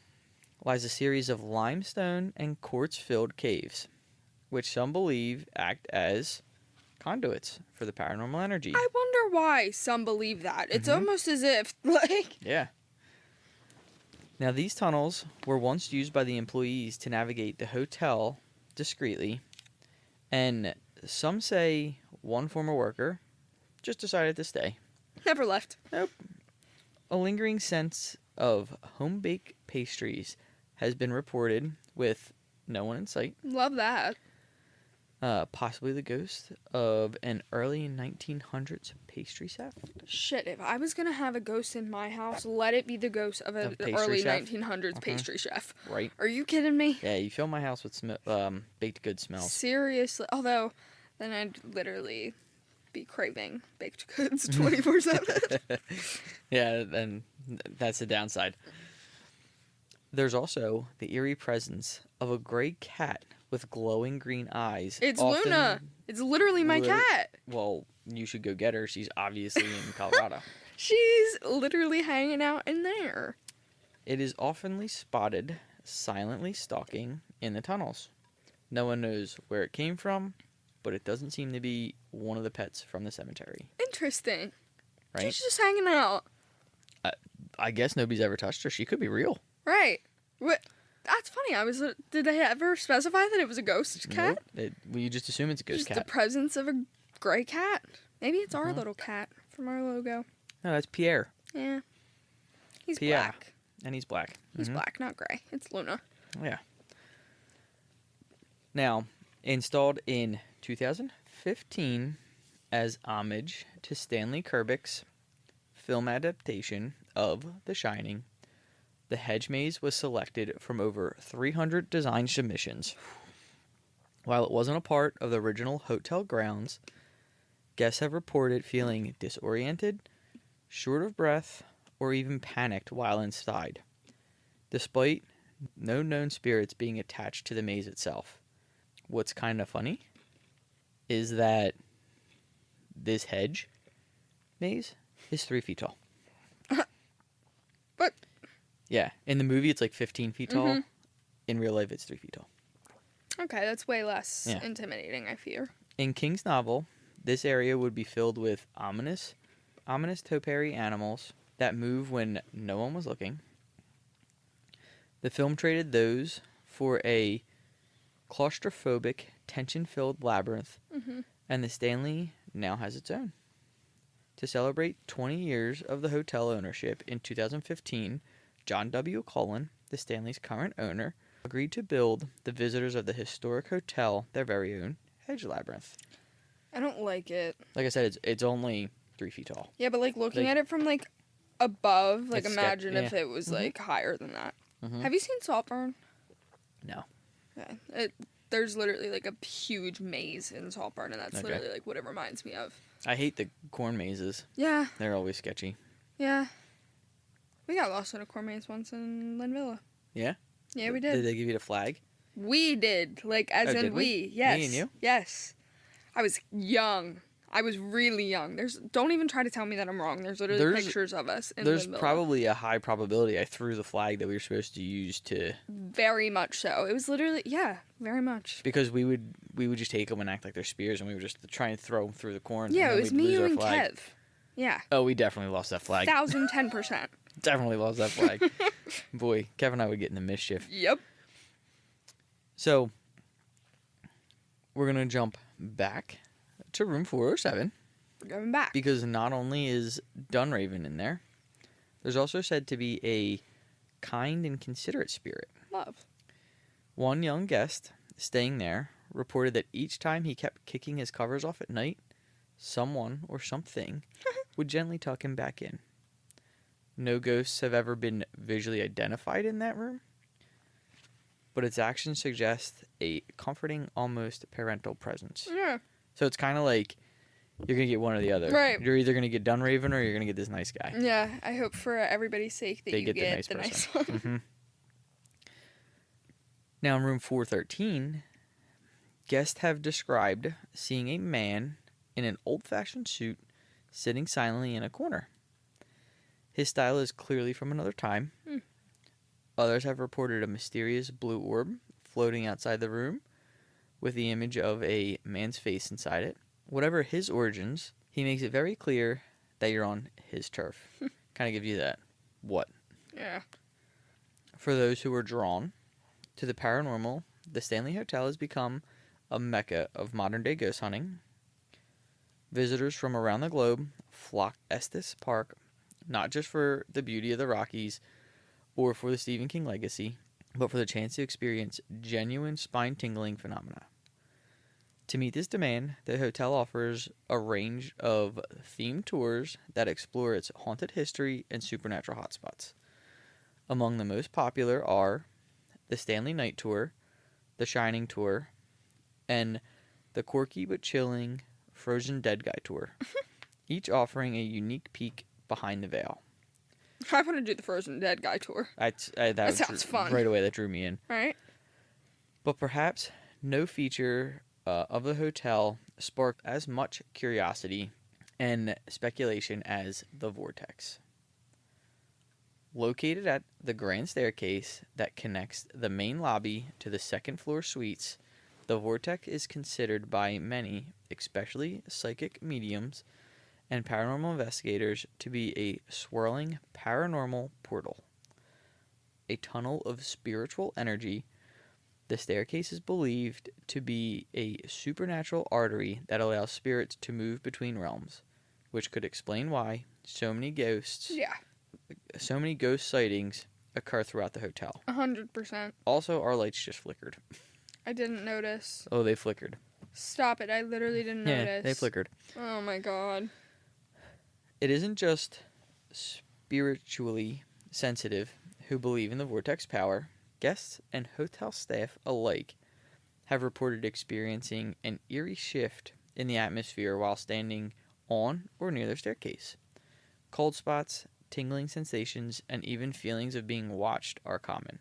lies a series of limestone and quartz-filled caves, which some believe act as conduits for the paranormal energy. I wonder why some believe that. It's almost as if, like... Yeah. Now, these tunnels were once used by the employees to navigate the hotel discreetly, and some say one former worker just decided to stay. Never left. Nope. A lingering sense of home-baked pastries has been reported with no one in sight. Love that. Possibly the ghost of an early 1900s pastry chef. Shit, if I was going to have a ghost in my house, let it be the ghost of an early chef? 1900s pastry chef. Right. Are you kidding me? Yeah, you fill my house with baked goods smells. Seriously. Although, then I'd literally be craving baked goods 24/7. Yeah, and that's the downside. There's also the eerie presence of a gray cat with glowing green eyes. It's Luna. It's literally my cat. Well, you should go get her. She's obviously in Colorado. She's literally hanging out in there. It is oftenly spotted silently stalking in the tunnels. No one knows where it came from, but it doesn't seem to be one of the pets from the cemetery. Interesting. Right? She's just hanging out. I guess nobody's ever touched her. She could be real. Right. What? That's funny. Did they ever specify that it was a ghost cat? Nope. You just assume it's a ghost cat. Just the presence of a gray cat. Maybe it's our little cat from our logo. No, that's Pierre. Yeah. He's Pierre. black. And he's black. He's black, not gray. It's Luna. Yeah. Now, installed in 2015 as homage to Stanley Kubrick's film adaptation of The Shining, the hedge maze was selected from over 300 design submissions. While it wasn't a part of the original hotel grounds, guests have reported feeling disoriented, short of breath, or even panicked while inside, despite no known spirits being attached to the maze itself. What's kind of funny is that this hedge maze is 3 feet tall. But yeah, in the movie it's like 15 feet tall. In real life it's 3 feet tall. okay, that's way less intimidating, I fear. In King's novel, this area would be filled with ominous topiary animals that move when no one was looking. The film traded those for a claustrophobic, tension-filled labyrinth, and the Stanley now has its own. To celebrate 20 years of the hotel ownership in 2015, John W. Cullen, the Stanley's current owner, agreed to build the visitors of the historic hotel their very own hedge labyrinth. I don't like it. Like I said, it's only 3 feet tall. Yeah, but like looking at it from like above, like It's imagine if it was like higher than that. Have you seen Saltburn? No. Okay. There's literally like a huge maze in Saltburn, and that's literally like what it reminds me of. I hate the corn mazes. Yeah. They're always sketchy. Yeah. We got lost in a corn maze once in Linvilla. Yeah? Yeah, we did. Did they give you the flag? We did. Like, as in did we? Yes. Me and you? Yes. I was young. I was really young. Don't even try to tell me that I'm wrong. There's literally pictures of us in There's Linvilla. probably a high probability I threw the flag that we were supposed to use to... Very much so. It was literally, yeah, very much. Because we would just take them and act like they're spears, and we would just try and throw them through the corn. Yeah, and it was me, you, and Kev. Yeah. Oh, we definitely lost that flag. 1,010%. Definitely lost that flag. Boy, Kev and I would get into mischief. Yep. So, we're going to jump back to room 407. We're going back. Because not only is Dunraven in there, there's also said to be a kind and considerate spirit. Love. One young guest staying there reported that each time he kept kicking his covers off at night, someone or something would gently tuck him back in. No ghosts have ever been visually identified in that room, but its actions suggest a comforting, almost parental presence. Yeah. So it's kind of like you're going to get one or the other. Right. You're either going to get Dunraven or you're going to get this nice guy. Yeah, I hope for everybody's sake that They you get the the nice person. one. Mm-hmm. Now in room 413, guests have described seeing a man in an old-fashioned suit sitting silently in a corner. His style is clearly from another time. Others have reported a mysterious blue orb floating outside the room with the image of a man's face inside it. Whatever his origins, he makes it very clear that you're on his turf. Kind of gives you that what. Yeah. For those who are drawn to the paranormal, the Stanley Hotel has become a mecca of modern-day ghost hunting. Visitors from around the globe flock to Estes Park, not just for the beauty of the Rockies or for the Stephen King legacy, but for the chance to experience genuine spine-tingling phenomena. To meet this demand, the hotel offers a range of themed tours that explore its haunted history and supernatural hotspots. Among the most popular are the Stanley Night Tour, the Shining Tour, and the quirky but chilling Frozen Dead Guy Tour, each offering a unique peek behind the veil. I want to do the Frozen Dead Guy Tour. That sounds fun. Right away, that drew me in. Right? But perhaps no feature of the hotel sparked as much curiosity and speculation as the vortex. Located at the grand staircase that connects the main lobby to the second floor suites, the vortex is considered by many, especially psychic mediums and paranormal investigators, to be a swirling paranormal portal. A tunnel of spiritual energy, the staircase is believed to be a supernatural artery that allows spirits to move between realms, which could explain why so many ghost sightings occur throughout the hotel. 100%. Also, our lights just flickered. I didn't notice. Oh, they flickered. Stop it. I literally didn't notice. Yeah, they flickered. Oh my god. It isn't just spiritually sensitive who believe in the vortex power. Guests and hotel staff alike have reported experiencing an eerie shift in the atmosphere while standing on or near their staircase. Cold spots, tingling sensations, and even feelings of being watched are common,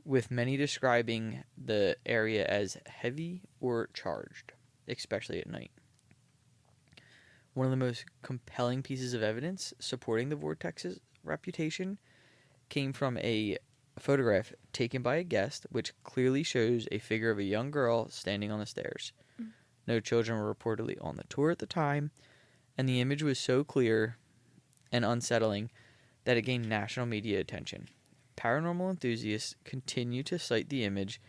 with many describing the area as heavy or charged, especially at night. One of the most compelling pieces of evidence supporting the vortex's reputation came from a photograph taken by a guest, which clearly shows a figure of a young girl standing on the stairs. No children were reportedly on the tour at the time, and the image was so clear and unsettling that it gained national media attention. Paranormal enthusiasts continue to cite the image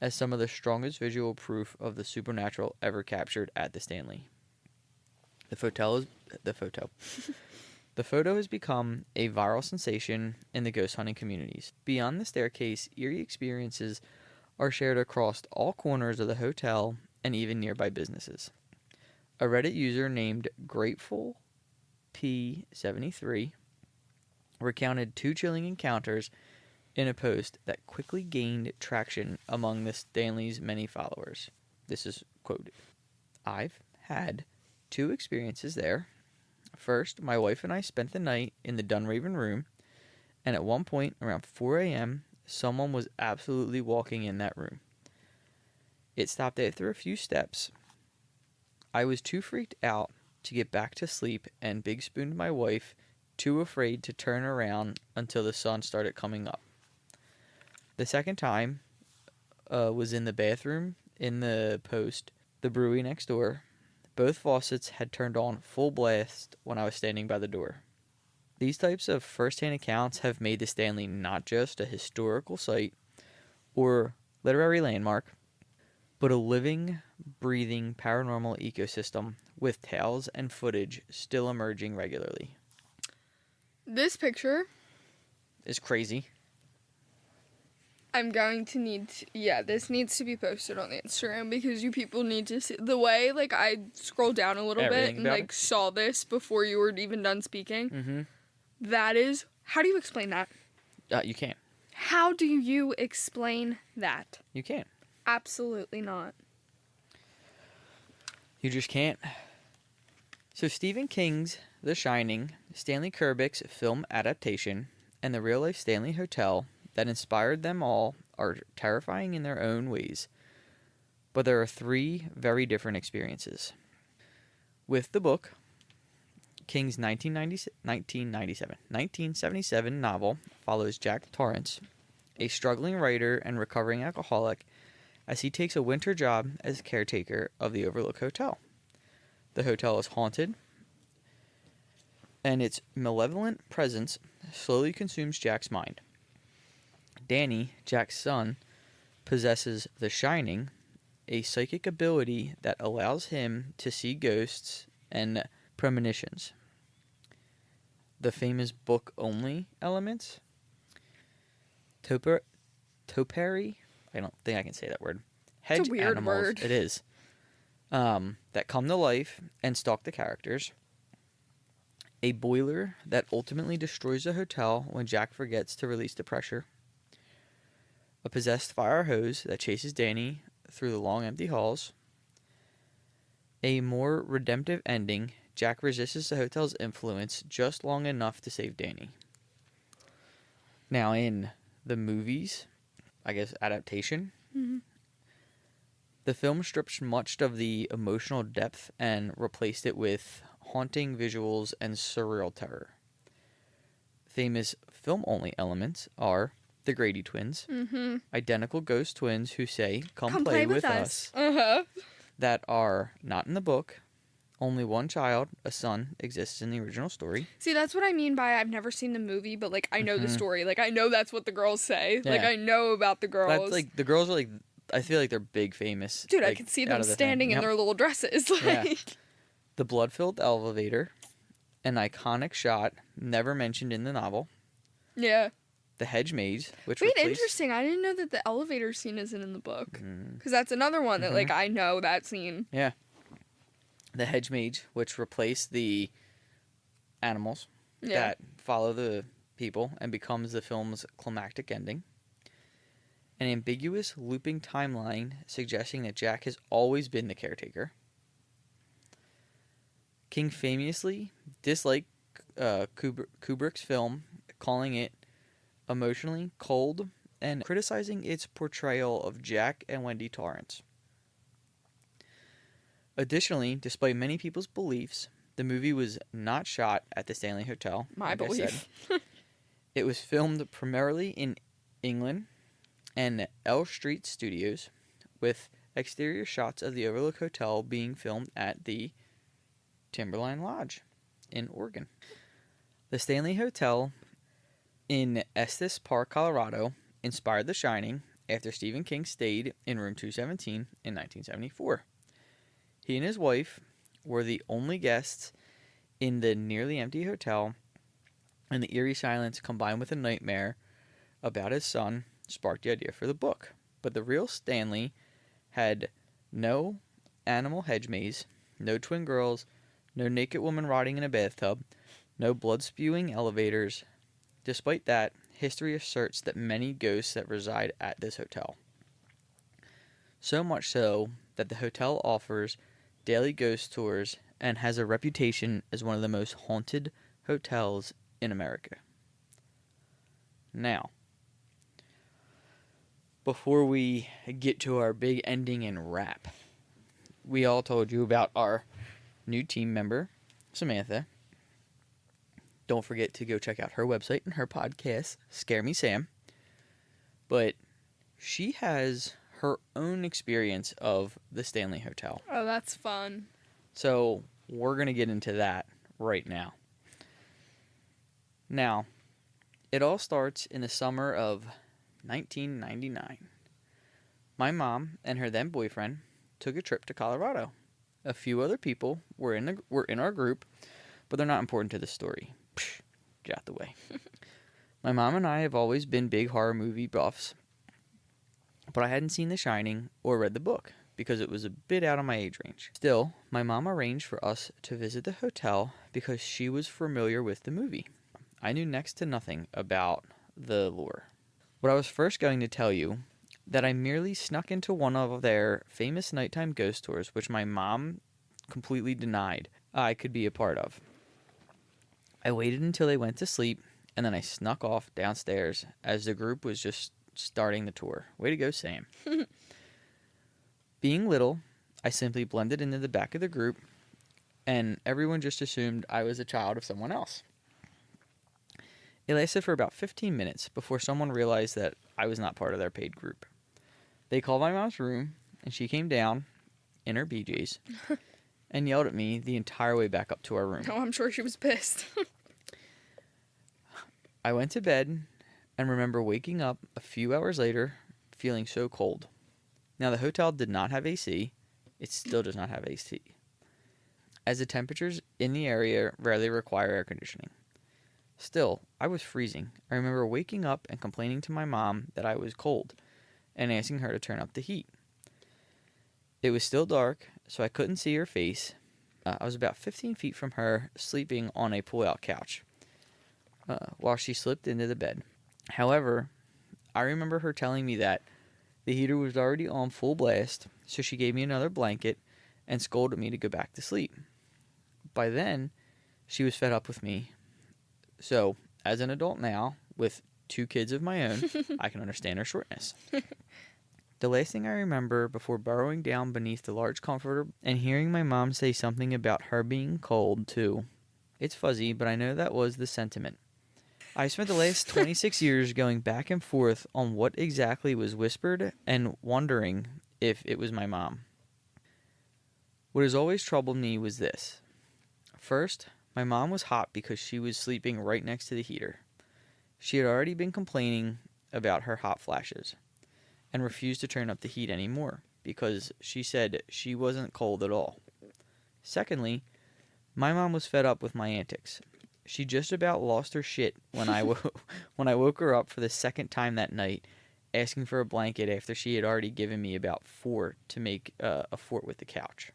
as some of the strongest visual proof of the supernatural ever captured at the Stanley. The photo has become a viral sensation in the ghost hunting communities. Beyond the staircase, eerie experiences are shared across all corners of the hotel and even nearby businesses. A Reddit user named Grateful P73 recounted 2 chilling encounters in a post that quickly gained traction among the Stanley's many followers. This is quoted. "I've had 2 experiences there. First, my wife and I spent the night in the Dunraven room, and at one point around 4 a.m., someone was absolutely walking in that room. It stopped after a few steps. I was too freaked out to get back to sleep and big spooned my wife, too afraid to turn around until the sun started coming up. The second time was in the bathroom in the post, the brewery next door. Both faucets had turned on full blast when I was standing by the door." These types of first-hand accounts have made the Stanley not just a historical site or literary landmark, but a living, breathing paranormal ecosystem with tales and footage still emerging regularly. This picture is crazy. I'm going to need to, this needs to be posted on the Instagram because you people need to see the way, like, I scrolled down a little bit and, like, saw this before you were even done speaking. Mm-hmm. That is, how do you explain that? You can't. How do you explain that? You can't. Absolutely not. You just can't. So Stephen King's The Shining, Stanley Kubrick's film adaptation, and the real-life Stanley Hotel that inspired them all are terrifying in their own ways. But there are three very different experiences. With the book, King's 1977 novel follows Jack Torrance, a struggling writer and recovering alcoholic, as he takes a winter job as caretaker of the Overlook Hotel. The hotel is haunted, and its malevolent presence slowly consumes Jack's mind. Danny, Jack's son, possesses the Shining, a psychic ability that allows him to see ghosts and premonitions. The famous book-only elements, topiary, I don't think I can say that word. Hedge it's a weird animals, word. It is. That come to life and stalk the characters. A boiler that ultimately destroys the hotel when Jack forgets to release the pressure. A possessed fire hose that chases Danny through the long empty halls. A more redemptive ending, Jack resists the hotel's influence just long enough to save Danny. Now in the movies, I guess adaptation, the film stripped much of the emotional depth and replaced it with haunting visuals and surreal terror. Famous film-only elements are the Grady twins, identical ghost twins who say, come play with us. That are not in the book. Only one child, a son, exists in the original story. See, that's what I mean by I've never seen the movie, but, like, I know the story. Like, I know that's what the girls say. Yeah. Like, I know about the girls. That's, like, the girls are, like, I feel like they're big famous. Dude, like, I can see them standing in their little dresses. Like. Yeah. The blood-filled elevator, an iconic shot never mentioned in the novel. Yeah. The hedge maze, which interesting. I didn't know that the elevator scene isn't in the book. Because that's another one that, like, I know that scene. Yeah. The hedge maze, which replaced the animals that follow the people and becomes the film's climactic ending. An ambiguous looping timeline suggesting that Jack has always been the caretaker. King famously disliked Kubrick's film, calling it emotionally cold and criticizing its portrayal of Jack and Wendy Torrance. Additionally, despite many people's beliefs, the movie was not shot at the Stanley Hotel. My belief. It was filmed primarily in England and L Street Studios, with exterior shots of the Overlook Hotel being filmed at the Timberline Lodge in Oregon. The Stanley Hotel in Estes Park, Colorado, inspired The Shining after Stephen King stayed in room 217 in 1974. He and his wife were the only guests in the nearly empty hotel, and the eerie silence combined with a nightmare about his son sparked the idea for the book. But the real Stanley had no animal hedge maze, no twin girls, no naked woman rotting in a bathtub, no blood-spewing elevators. Despite that, history asserts that many ghosts that reside at this hotel. So much so that the hotel offers daily ghost tours and has a reputation as one of the most haunted hotels in America. Now, before we get to our big ending and wrap, we all told you about our new team member, Samantha. Don't forget to go check out her website and her podcast, Scare Me Sam. But she has her own experience of the Stanley Hotel. Oh, that's fun. So we're going to get into that right now. Now, it all starts in the summer of 1999. My mom and her then boyfriend took a trip to Colorado. A few other people were in our group, but they're not important to the story. Psh, get out the way. My mom and I have always been big horror movie buffs, but I hadn't seen The Shining or read the book because it was a bit out of my age range. Still, my mom arranged for us to visit the hotel because she was familiar with the movie. I knew next to nothing about the lore. What I was first going to tell you, that I merely snuck into one of their famous nighttime ghost tours, which my mom completely denied I could be a part of. I waited until they went to sleep, and then I snuck off downstairs as the group was just starting the tour. Way to go, Sam. Being little, I simply blended into the back of the group, and everyone just assumed I was a child of someone else. It lasted for about 15 minutes before someone realized that I was not part of their paid group. They called my mom's room, and she came down in her BJs and yelled at me the entire way back up to our room. Oh, I'm sure she was pissed. I went to bed and remember waking up a few hours later feeling so cold. Now, the hotel did not have AC. It still does not have AC, as the temperatures in the area rarely require air conditioning. Still, I was freezing. I remember waking up and complaining to my mom that I was cold and asking her to turn up the heat. It was still dark, so I couldn't see her face. I was about 15 feet from her, sleeping on a pull-out couch, while she slipped into the bed. However, I remember her telling me that the heater was already on full blast, so she gave me another blanket and scolded me to go back to sleep. By then, she was fed up with me. So, as an adult now, with 2 kids of my own, I can understand her shortness. The last thing I remember before burrowing down beneath the large comforter and hearing my mom say something about her being cold, too. It's fuzzy, but I know that was the sentiment. I spent the last 26 years going back and forth on what exactly was whispered and wondering if it was my mom. What has always troubled me was this. First, my mom was hot because she was sleeping right next to the heater. She had already been complaining about her hot flashes and refused to turn up the heat anymore because she said she wasn't cold at all. Secondly, my mom was fed up with my antics. She just about lost her shit when I woke her up for the second time that night, asking for a blanket after she had already given me about 4 to make a fort with the couch.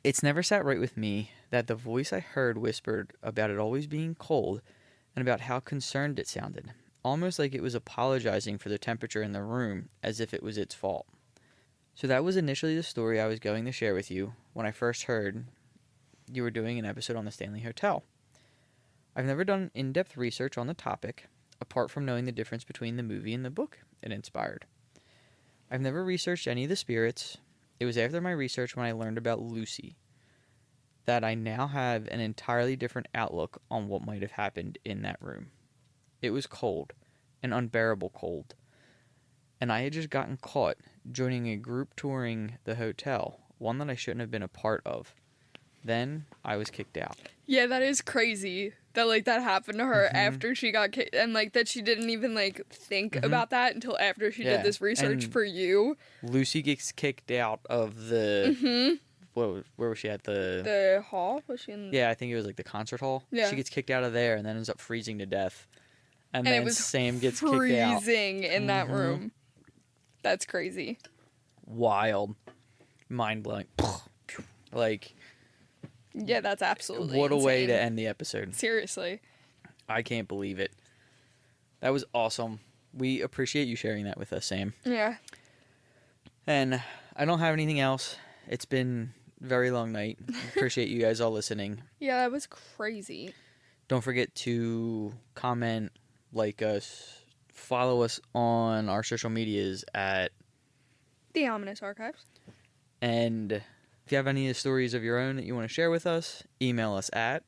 It's never sat right with me that the voice I heard whispered about it always being cold and about how concerned it sounded, almost like it was apologizing for the temperature in the room as if it was its fault. So that was initially the story I was going to share with you when I first heard you were doing an episode on the Stanley Hotel. I've never done in-depth research on the topic, apart from knowing the difference between the movie and the book it inspired. I've never researched any of the spirits. It was after my research when I learned about Lucy that I now have an entirely different outlook on what might have happened in that room. It was cold, an unbearable cold, and I had just gotten caught joining a group touring the hotel, one that I shouldn't have been a part of. Then I was kicked out. Yeah, that is crazy that, like, that happened to her after she got kicked, and, like, that she didn't even, like, think about that until after she did this research for you. Lucy gets kicked out of the... Where was she at? The hall? Was she in... Yeah, I think it was, like, the concert hall. Yeah. She gets kicked out of there and then ends up freezing to death. And then it was Sam gets kicked out. Freezing in that room. That's crazy. Wild. Mind-blowing. Like... Yeah, that's absolutely What insane. A way to end the episode. Seriously. I can't believe it. That was awesome. We appreciate you sharing that with us, Sam. Yeah. And I don't have anything else. It's been a very long night. Appreciate you guys all listening. Yeah, that was crazy. Don't forget to comment, like us, follow us on our social medias at The Ominous Archives. And if you have any stories of your own that you want to share with us, email us at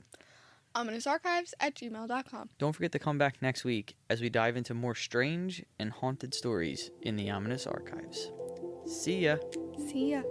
ominousarchives@gmail.com. Don't forget to come back next week as we dive into more strange and haunted stories in the Ominous Archives. See ya. See ya.